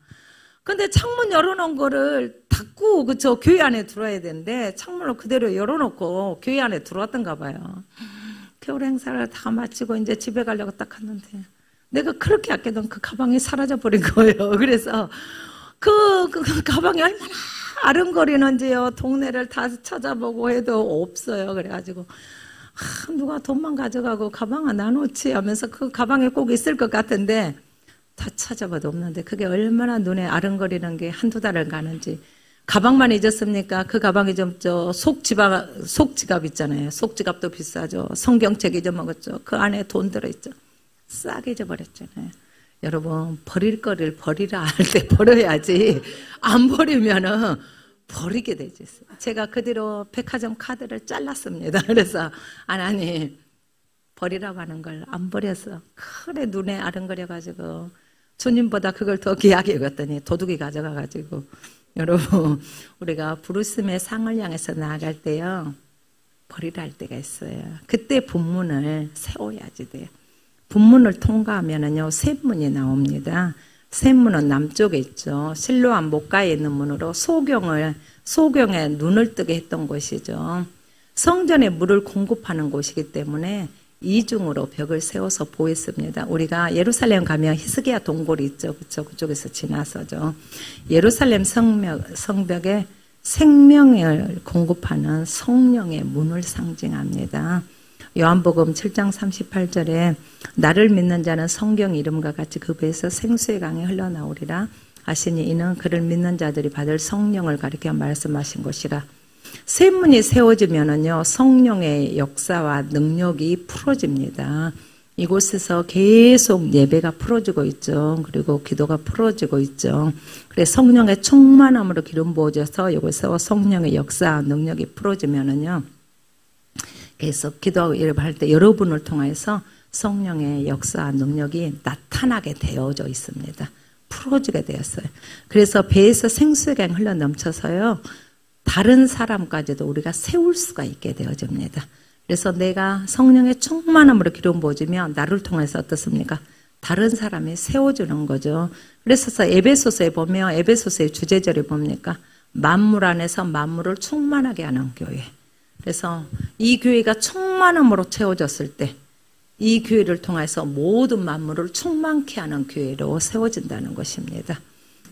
[SPEAKER 1] 근데 창문 열어놓은 거를 닫고 그쵸 교회 안에 들어와야 되는데 창문을 그대로 열어놓고 교회 안에 들어왔던가 봐요. 겨울 행사를 다 마치고 이제 집에 가려고 딱 갔는데 내가 그렇게 아끼던 그 가방이 사라져버린 거예요. 그래서 그 가방이 얼마나 아른거리는지요. 동네를 다 찾아보고 해도 없어요. 그래가지고 누가 돈만 가져가고 가방을 나놓지 하면서 그 가방에 꼭 있을 것 같은데 다 찾아봐도 없는데 그게 얼마나 눈에 아른거리는 게 한두 달을 가는지. 가방만 잊었습니까? 그 가방이 좀 속지갑 있잖아요. 속지갑도 비싸죠. 성경책 잊어먹었죠. 그 안에 돈 들어있죠. 싹 잊어버렸잖아요. 여러분 버릴 거를 버리라 할 때 버려야지 안 버리면은 버리게 되지. 제가 그 뒤로 백화점 카드를 잘랐습니다. 그래서 하나님 버리라고 하는 걸 안 버려서 그래 눈에 아른거려가지고 주님보다 그걸 더 귀하게 여겼더니 도둑이 가져가가지고. 여러분 우리가 부르심의 상을 향해서 나아갈 때요 버리라 할 때가 있어요. 그때 분문을 세워야지 돼요. 분문을 통과하면은요 셋문이 나옵니다. 셋문은 남쪽에 있죠. 실로암 목가에 있는 문으로 소경에 눈을 뜨게 했던 곳이죠. 성전에 물을 공급하는 곳이기 때문에 이중으로 벽을 세워서 보였습니다. 우리가 예루살렘 가면 히스기야 동굴이 있죠. 그쵸? 그쪽에서 지나서죠. 예루살렘 성벽에 생명을 공급하는 성령의 문을 상징합니다. 요한복음 7장 38절에 나를 믿는 자는 성경 이름과 같이 그 배에서 생수의 강이 흘러나오리라 하시니 이는 그를 믿는 자들이 받을 성령을 가리켜 말씀하신 것이라. 셋문이 세워지면은요 성령의 역사와 능력이 풀어집니다. 이곳에서 계속 예배가 풀어지고 있죠. 그리고 기도가 풀어지고 있죠. 그래서 성령의 충만함으로 기름 부어져서 이곳에서 성령의 역사 능력이 풀어지면은요 계속 기도하고 예배할 때 여러분을 통해서 성령의 역사 능력이 나타나게 되어져 있습니다. 풀어지게 되었어요. 그래서 배에서 생수가 흘러 넘쳐서요 다른 사람까지도 우리가 세울 수가 있게 되어집니다. 그래서 내가 성령의 충만함으로 기름 부어지면 나를 통해서 어떻습니까? 다른 사람이 세워주는 거죠. 그래서 에베소서에 보면 에베소서의 주제절이 뭡니까? 만물 안에서 만물을 충만하게 하는 교회. 그래서 이 교회가 충만함으로 채워졌을 때 이 교회를 통해서 모든 만물을 충만케 하는 교회로 세워진다는 것입니다.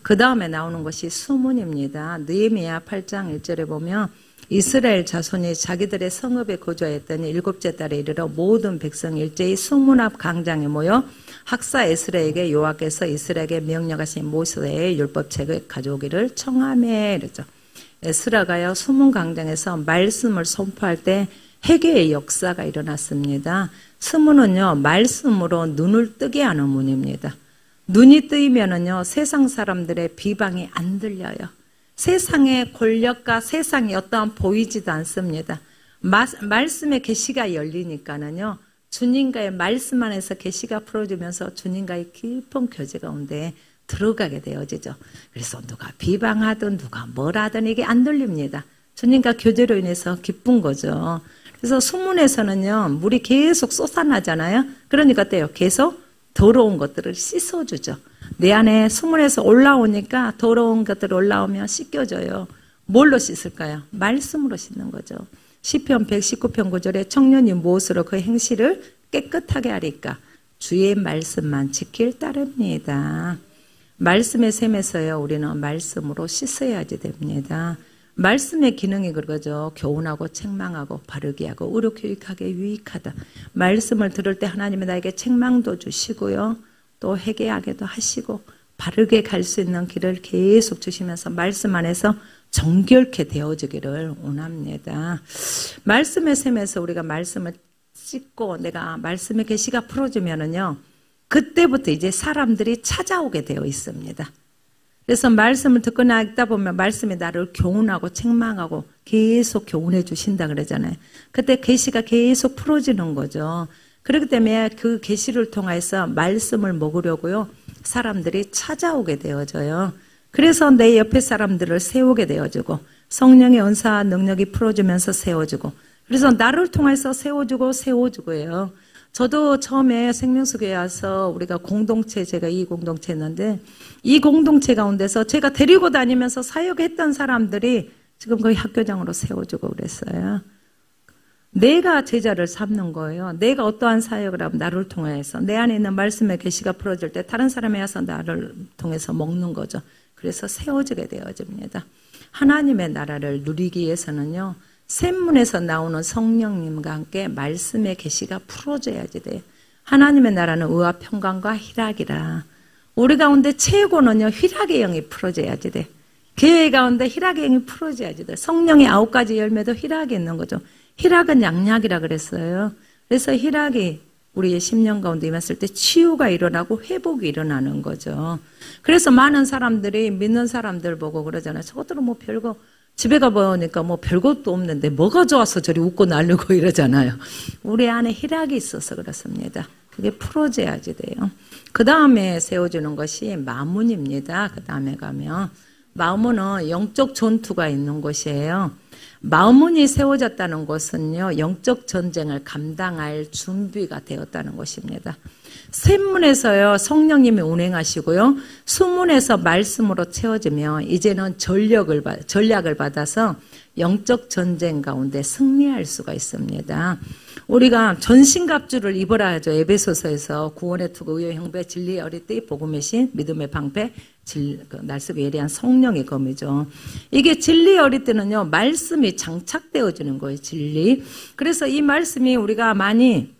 [SPEAKER 1] 그 다음에 나오는 것이 수문입니다. 느헤미야 8장 1절에 보면 이스라엘 자손이 자기들의 성읍에 거주하였더니 일곱째 달에 이르러 모든 백성이 일제히 수문 앞 광장에 모여 학사 에스라에게 여호와께서 이스라엘에게 명령하신 모세의 율법책을 가져오기를 청하매 이러죠. 에스라가요 수문 광장에서 말씀을 선포할 때 회개의 역사가 일어났습니다. 수문은요 말씀으로 눈을 뜨게 하는 문입니다. 눈이 뜨이면은요 세상 사람들의 비방이 안 들려요. 세상의 권력과 세상이 어떠한 보이지도 않습니다. 말씀의 계시가 열리니까는요 주님과의 말씀 안에서 계시가 풀어지면서 주님과의 깊은 교제 가운데 들어가게 되어지죠. 그래서 누가 비방하든 누가 뭘 하든 이게 안 들립니다. 주님과 교제로 인해서 기쁜 거죠. 그래서 수문에서는요 물이 계속 쏟아나잖아요. 그러니까 어때요? 계속 더러운 것들을 씻어주죠. 내 안에 수문에서 올라오니까 더러운 것들이 올라오면 씻겨져요. 뭘로 씻을까요? 말씀으로 씻는 거죠. 시편 119편 9절에 청년이 무엇으로 그 행실을 깨끗하게 하리까? 주의 말씀만 지킬 따릅니다. 말씀의 셈에서요 우리는 말씀으로 씻어야지 됩니다. 말씀의 기능이 그거죠. 교훈하고 책망하고 바르게 하고 의로 교육하게 유익하다. 말씀을 들을 때 하나님이 나에게 책망도 주시고요. 또 회개하게도 하시고 바르게 갈 수 있는 길을 계속 주시면서 말씀 안에서 정결케 되어지기를 원합니다. 말씀의 셈에서 우리가 말씀을 씻고 내가 말씀의 계시가 풀어지면은요. 그때부터 이제 사람들이 찾아오게 되어 있습니다. 그래서 말씀을 듣거나 읽다 보면 말씀이 나를 교훈하고 책망하고 계속 교훈해 주신다 그러잖아요. 그때 계시가 계속 풀어지는 거죠. 그렇기 때문에 그 계시를 통해서 말씀을 먹으려고요. 사람들이 찾아오게 되어져요. 그래서 내 옆에 사람들을 세우게 되어지고 성령의 은사와 능력이 풀어주면서 세워지고 그래서 나를 통해서 세워주고예요. 저도 처음에 생명수교에 와서 우리가 공동체, 제가 이 공동체였는데 이 공동체 가운데서 제가 데리고 다니면서 사역했던 사람들이 지금 거의 학교장으로 세워주고 그랬어요. 내가 제자를 삼는 거예요. 내가 어떠한 사역을 하면 나를 통해서 내 안에 있는 말씀의 계시가 풀어질 때 다른 사람이 와서 나를 통해서 먹는 거죠. 그래서 세워지게 되어집니다. 하나님의 나라를 누리기 위해서는요. 샘문에서 나오는 성령님과 함께 말씀의 계시가 풀어져야지 돼요. 하나님의 나라는 의와 평강과 희락이라. 우리 가운데 최고는요. 희락의 영이 풀어져야지 돼. 교회 가운데 희락의 영이 풀어져야지 돼. 성령의 9가지 열매도 희락이 있는 거죠. 희락은 양약이라 그랬어요. 그래서 희락이 우리의 10년 가운데 임했을 때 치유가 일어나고 회복이 일어나는 거죠. 그래서 많은 사람들이 믿는 사람들 보고 그러잖아요. 저것들은 뭐 별거 집에 가보니까 뭐 별것도 없는데 뭐가 좋아서 저리 웃고 날르고 이러잖아요. 우리 안에 희락이 있어서 그렇습니다. 그게 풀어져야지 돼요. 그 다음에 세워주는 것이 마문입니다. 그 다음에 가면 마문은 영적 전투가 있는 곳이에요. 마문이 세워졌다는 것은요. 영적 전쟁을 감당할 준비가 되었다는 것입니다. 샘문에서요. 성령님이 운행하시고요. 수문에서 말씀으로 채워지면 이제는 전략을 받아서 영적 전쟁 가운데 승리할 수가 있습니다. 우리가 전신갑주를 입어라 하죠. 에베소서에서 구원의 투구, 의의 형배, 진리의 어리띠, 복음의 신, 믿음의 방패, 날쓰고 예리한 성령의 검이죠. 이게 진리의 어리띠는요. 말씀이 장착되어지는 거예요. 진리. 그래서 이 말씀이 우리가 많이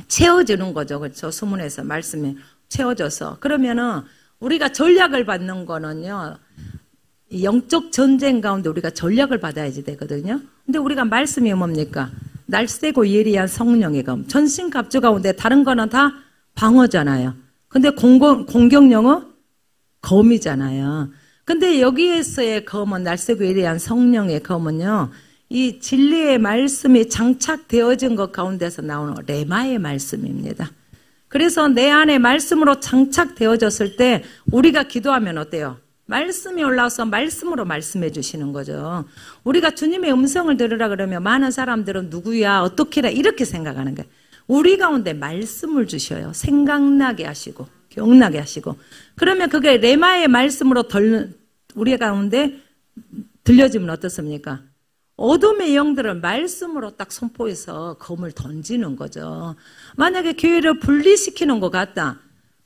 [SPEAKER 1] 채워지는 거죠. 그렇죠. 수문에서 말씀이 채워져서. 그러면은 우리가 전략을 받는 거는요. 영적 전쟁 가운데 우리가 전략을 받아야지 되거든요. 근데 우리가 말씀이 뭡니까? 날쌔고 예리한 성령의 검. 전신갑주 가운데 다른 거는 다 방어잖아요. 근데 공격령은 검이잖아요. 근데 여기에서의 검은 날쌔고 예리한 성령의 검은요. 이 진리의 말씀이 장착되어진 것 가운데서 나오는 레마의 말씀입니다. 그래서 내 안에 말씀으로 장착되어졌을 때 우리가 기도하면 어때요? 말씀이 올라와서 말씀으로 말씀해 주시는 거죠. 우리가 주님의 음성을 들으라 그러면 많은 사람들은 누구야 어떻게라 이렇게 생각하는 거예요. 우리 가운데 말씀을 주셔요. 생각나게 하시고 기억나게 하시고 그러면 그게 레마의 말씀으로 우리 가운데 들려지면 어떻습니까? 어둠의 영들을 말씀으로 딱 선포해서 검을 던지는 거죠. 만약에 교회를 분리시키는 것 같다.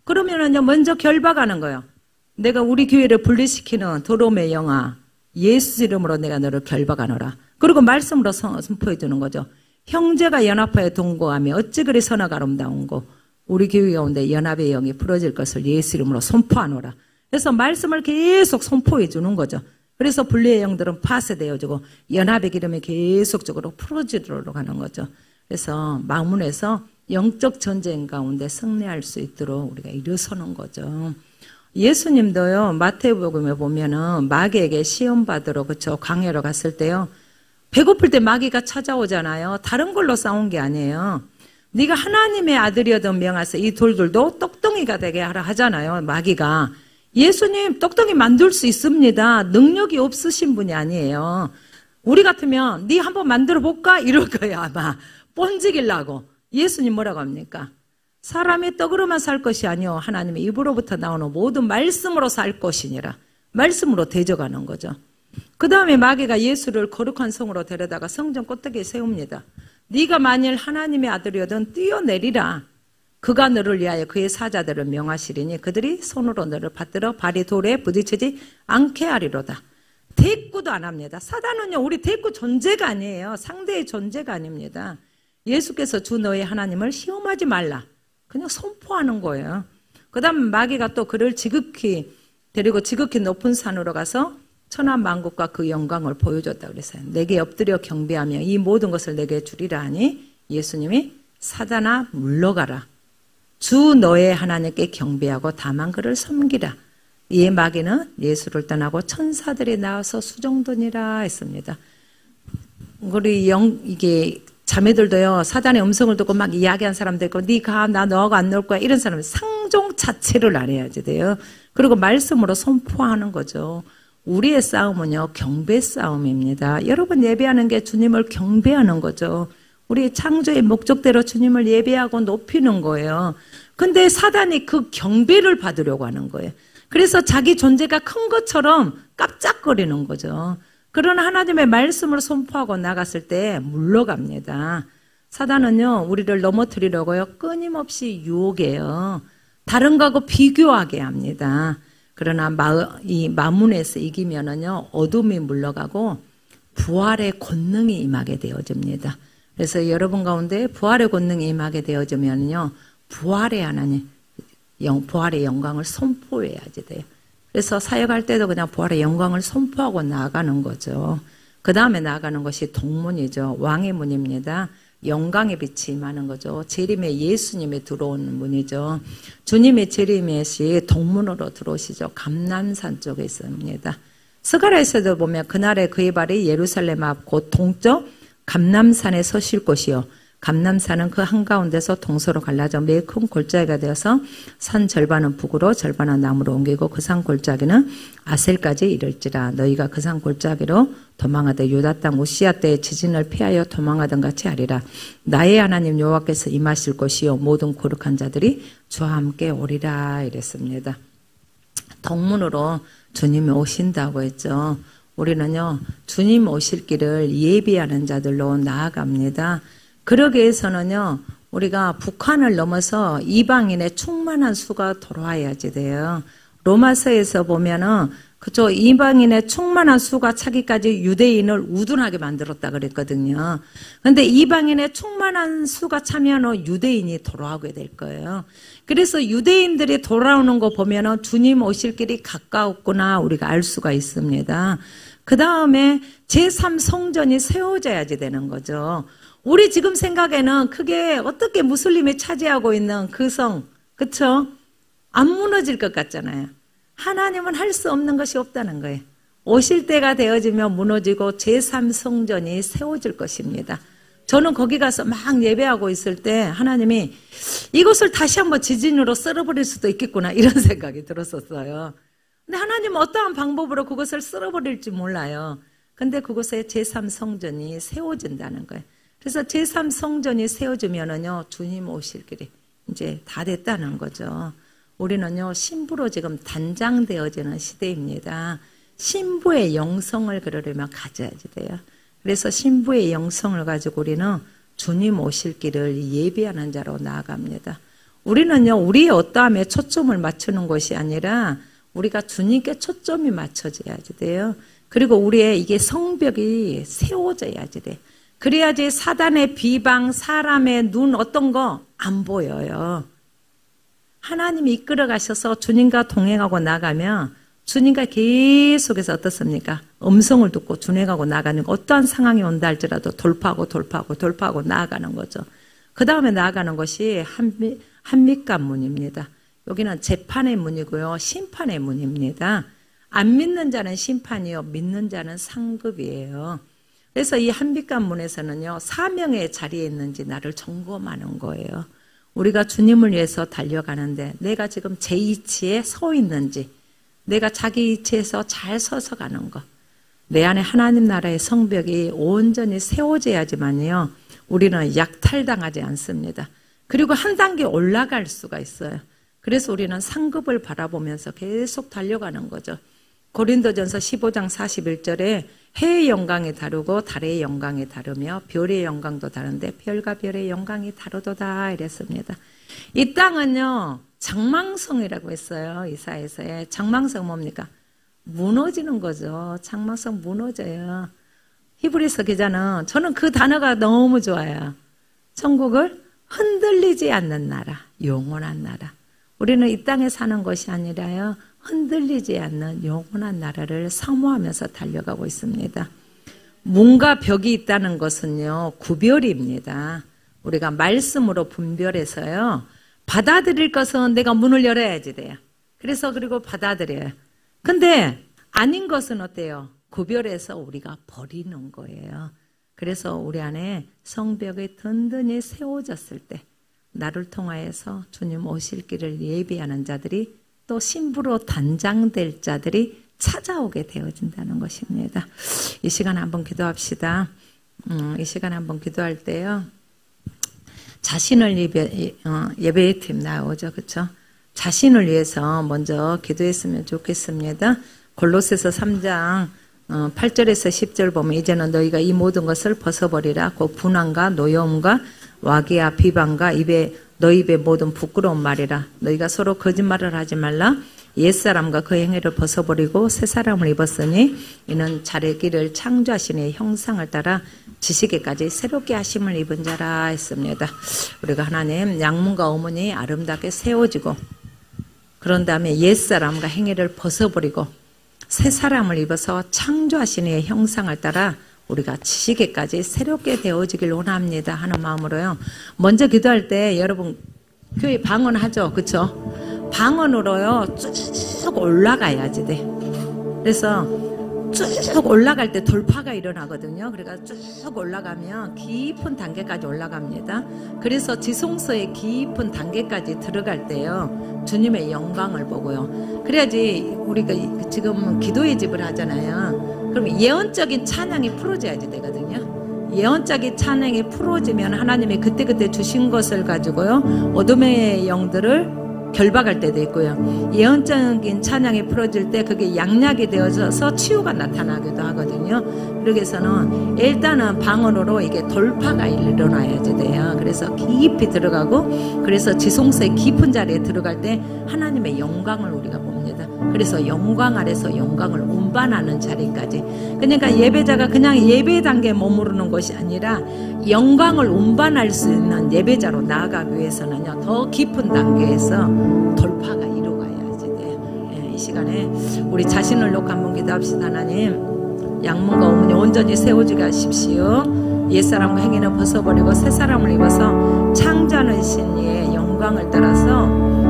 [SPEAKER 1] 그러면은요, 먼저 결박하는 거예요. 내가 우리 교회를 분리시키는 더러움의 영아, 예수 이름으로 내가 너를 결박하노라. 그리고 말씀으로 선포해 주는 거죠. 형제가 연합하여 동거하며 어찌 그리 선하고 아름다운고 우리 교회 가운데 연합의 영이 풀어질 것을 예수 이름으로 선포하노라. 그래서 말씀을 계속 선포해 주는 거죠. 그래서 분리의 영들은 파쇄되어지고 연합의 기름이 계속적으로 풀어지도록 하는 거죠. 그래서 마문에서 영적 전쟁 가운데 승리할 수 있도록 우리가 일어서는 거죠. 예수님도요, 마태복음에 보면은 마귀에게 시험 받으러 그쵸 광야로 갔을 때요, 배고플 때 마귀가 찾아오잖아요. 다른 걸로 싸운 게 아니에요. 네가 하나님의 아들이어든 명하세 이 돌들도 떡덩이가 되게 하라 하잖아요. 마귀가. 예수님 떡덩이 만들 수 있습니다. 능력이 없으신 분이 아니에요. 우리 같으면 네 한번 만들어 볼까? 이럴 거예요 아마. 뻔지기려고. 예수님 뭐라고 합니까? 사람이 떡으로만 살 것이 아니요 하나님의 입으로부터 나오는 모든 말씀으로 살 것이니라. 말씀으로 대적하는 거죠. 그 다음에 마귀가 예수를 거룩한 성으로 데려다가 성전 꼭대기에 세웁니다. 네가 만일 하나님의 아들이어든 뛰어내리라. 그가 너를 위하여 그의 사자들을 명하시리니 그들이 손으로 너를 받들어 발이 돌에 부딪히지 않게 하리로다. 대꾸도 안 합니다. 사단은요, 우리 대꾸 존재가 아니에요. 상대의 존재가 아닙니다. 예수께서 주 너의 하나님을 시험하지 말라. 그냥 선포하는 거예요. 그 다음 마귀가 또 그를 지극히 데리고 지극히 높은 산으로 가서 천하 만국과 그 영광을 보여줬다 그랬어요. 내게 엎드려 경배하며 이 모든 것을 내게 주리라 하니 예수님이 사단아 물러가라. 주 너의 하나님께 경배하고 다만 그를 섬기라. 이에 마귀는 예수를 떠나고 천사들이 나와서 수종드니라 했습니다. 우리 이게 자매들도요, 사단의 음성을 듣고 막 이야기한 사람도 있고, 네가 나 너하고 안 놀 거야 이런 사람은 상종 자체를 안 해야지 돼요. 그리고 말씀으로 선포하는 거죠. 우리의 싸움은요, 경배 싸움입니다. 여러분 예배하는 게 주님을 경배하는 거죠. 우리 창조의 목적대로 주님을 예배하고 높이는 거예요. 근데 사단이 그 경배를 받으려고 하는 거예요. 그래서 자기 존재가 큰 것처럼 깜짝거리는 거죠. 그러나 하나님의 말씀을 선포하고 나갔을 때 물러갑니다. 사단은요, 우리를 넘어뜨리려고요, 끊임없이 유혹해요. 다른 거하고 비교하게 합니다. 그러나 이 마문에서 이기면은요, 어둠이 물러가고 부활의 권능이 임하게 되어집니다. 그래서 여러분 가운데 부활의 권능이 임하게 되어지면요, 부활의 하나님, 부활의 영광을 선포해야지 돼요. 그래서 사역할 때도 그냥 부활의 영광을 선포하고 나아가는 거죠. 그 다음에 나아가는 것이 동문이죠. 왕의 문입니다. 영광의 빛이 임하는 거죠. 재림의 예수님이 들어오는 문이죠. 주님의 재림의 동문으로 들어오시죠. 감람산 쪽에 있습니다. 스가랴에서도 보면 그날에 그의 발이 예루살렘 앞 곧 동쪽 감람산에 서실 곳이요. 감람산은 그 한가운데서 동서로 갈라져 매우 큰 골짜기가 되어서 산 절반은 북으로 절반은 남으로 옮기고 그 산 골짜기는 아셀까지 이를지라. 너희가 그 산 골짜기로 도망하되 유다 땅 우시야 때의 지진을 피하여 도망하던 같이 하리라. 나의 하나님 여호와께서 임하실 것이요 모든 거룩한 자들이 주와 함께 오리라 이랬습니다. 덕문으로 주님이 오신다고 했죠. 우리는요, 주님 오실 길을 예비하는 자들로 나아갑니다. 그러기 위해서는요, 우리가 북한을 넘어서 이방인의 충만한 수가 돌아와야지 돼요. 로마서에서 보면은 그쪽 이방인의 충만한 수가 차기까지 유대인을 우둔하게 만들었다 그랬거든요. 근데 이방인의 충만한 수가 차면은 유대인이 돌아오게 될 거예요. 그래서 유대인들이 돌아오는 거 보면은 주님 오실 길이 가까웠구나 우리가 알 수가 있습니다. 그 다음에 제3성전이 세워져야지 되는 거죠. 우리 지금 생각에는 그게 어떻게 무슬림이 차지하고 있는 그 성, 그쵸? 안 무너질 것 같잖아요. 하나님은 할 수 없는 것이 없다는 거예요. 오실 때가 되어지면 무너지고 제3성전이 세워질 것입니다. 저는 거기 가서 막 예배하고 있을 때 하나님이 이곳을 다시 한번 지진으로 쓸어버릴 수도 있겠구나 이런 생각이 들었었어요. 근데 하나님은 어떠한 방법으로 그것을 쓸어버릴지 몰라요. 근데 그곳에 제3성전이 세워진다는 거예요. 그래서 제3성전이 세워지면은요, 주님 오실 길이 이제 다 됐다는 거죠. 우리는요, 신부로 지금 단장되어지는 시대입니다. 신부의 영성을 그러려면 가져야지 돼요. 그래서 신부의 영성을 가지고 우리는 주님 오실 길을 예비하는 자로 나아갑니다. 우리는요, 우리의 어떠함에 초점을 맞추는 것이 아니라 우리가 주님께 초점이 맞춰져야지 돼요. 그리고 우리의 이게 성벽이 세워져야지 돼요. 그래야지 사단의 비방, 사람의 눈 어떤 거 안 보여요. 하나님이 이끌어 가셔서 주님과 동행하고 나가면 주님과 계속해서 어떻습니까? 음성을 듣고 준행하고 나가는 어떠한 상황이 온다 할지라도 돌파하고 나아가는 거죠. 그 다음에 나아가는 것이 한mit관문입니다. 여기는 재판의 문이고요. 심판의 문입니다. 안 믿는 자는 심판이요. 믿는 자는 상급이에요. 그래서 이 한빛관문에서는요, 사명의 자리에 있는지 나를 점검하는 거예요. 우리가 주님을 위해서 달려가는데 내가 지금 제 위치에 서 있는지, 내가 자기 위치에서 잘 서서 가는 것. 내 안에 하나님 나라의 성벽이 온전히 세워져야지만요, 우리는 약탈당하지 않습니다. 그리고 한 단계 올라갈 수가 있어요. 그래서 우리는 상급을 바라보면서 계속 달려가는 거죠. 고린도전서 15장 41절에 해의 영광이 다르고 달의 영광이 다르며 별의 영광도 다른데 별과 별의 영광이 다르도다 이랬습니다. 이 땅은요, 장망성이라고 했어요. 이사야서에. 장망성 뭡니까? 무너지는 거죠. 장망성 무너져요. 히브리서 기자는 저는 그 단어가 너무 좋아요. 천국을 흔들리지 않는 나라, 영원한 나라. 우리는 이 땅에 사는 것이 아니라요, 흔들리지 않는 영원한 나라를 사모하면서 달려가고 있습니다. 문과 벽이 있다는 것은요, 구별입니다. 우리가 말씀으로 분별해서요, 받아들일 것은 내가 문을 열어야지 돼요. 그래서 그리고 받아들여요. 근데 아닌 것은 어때요? 구별해서 우리가 버리는 거예요. 그래서 우리 안에 성벽이 든든히 세워졌을 때 나를 통하여서 주님 오실 길을 예비하는 자들이 또 신부로 단장될 자들이 찾아오게 되어진다는 것입니다. 이 시간에 한번 기도합시다. 이 시간에 한번 기도할 때요. 자신을 예배의 팀 나오죠. 그렇죠? 자신을 위해서 먼저 기도했으면 좋겠습니다. 골로새서 3장 8절에서 10절 보면 이제는 너희가 이 모든 것을 벗어버리라. 곧 분한과 노여움과 와기와 비방과 너희 입의 모든 부끄러운 말이라. 너희가 서로 거짓말을 하지 말라. 옛사람과 그 행위를 벗어버리고 새 사람을 입었으니 이는 자기를 창조하신 이의 형상을 따라 지식에까지 새롭게 하심을 입은 자라 했습니다. 우리가 하나님 양문과 어머니 아름답게 세워지고 그런 다음에 옛사람과 행위를 벗어버리고 새 사람을 입어서 창조하신 이의 형상을 따라 우리가 지식에까지 새롭게 되어지길 원합니다 하는 마음으로요. 먼저 기도할 때 여러분 교회 방언하죠. 그렇죠? 방언으로요 쭉 올라가야지 돼. 그래서 쭉 올라갈 때 돌파가 일어나거든요. 그러니까 쭉 올라가면 깊은 단계까지 올라갑니다. 그래서 지성소의 깊은 단계까지 들어갈 때요 주님의 영광을 보고요. 그래야지 우리가 지금 기도의 집을 하잖아요. 그럼 예언적인 찬양이 풀어져야지 되거든요. 예언적인 찬양이 풀어지면 하나님이 그때그때 주신 것을 가지고요 어둠의 영들을 결박할 때도 있고요. 예언적인 찬양이 풀어질 때 그게 양약이 되어져서 치유가 나타나기도 하거든요. 그러기 위해서는 일단은 방언으로 이게 돌파가 일어나야지 돼요. 그래서 깊이 들어가고 그래서 지성소의 깊은 자리에 들어갈 때 하나님의 영광을 우리가 봅니다. 그래서 영광 아래서 영광을 운반하는 자리까지. 그러니까 예배자가 그냥 예배 단계에 머무르는 것이 아니라 영광을 운반할 수 있는 예배자로 나아가기 위해서는요 더 깊은 단계에서 돌파가 이루어가야지 돼요. 이 시간에 우리 자신을 놓고 한번 기도합시다. 하나님 양문과 어머니 온전히 세워지게 하십시오. 옛사람과 행위는 벗어버리고 새사람을 입어서 창조하는 신의 영광을 따라서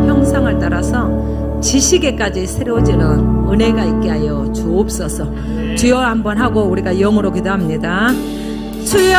[SPEAKER 1] 형상을 따라서 지식에까지 새로워지는 은혜가 있게 하여 주옵소서. 주여 한번 하고 우리가 영으로 기도합니다. 주여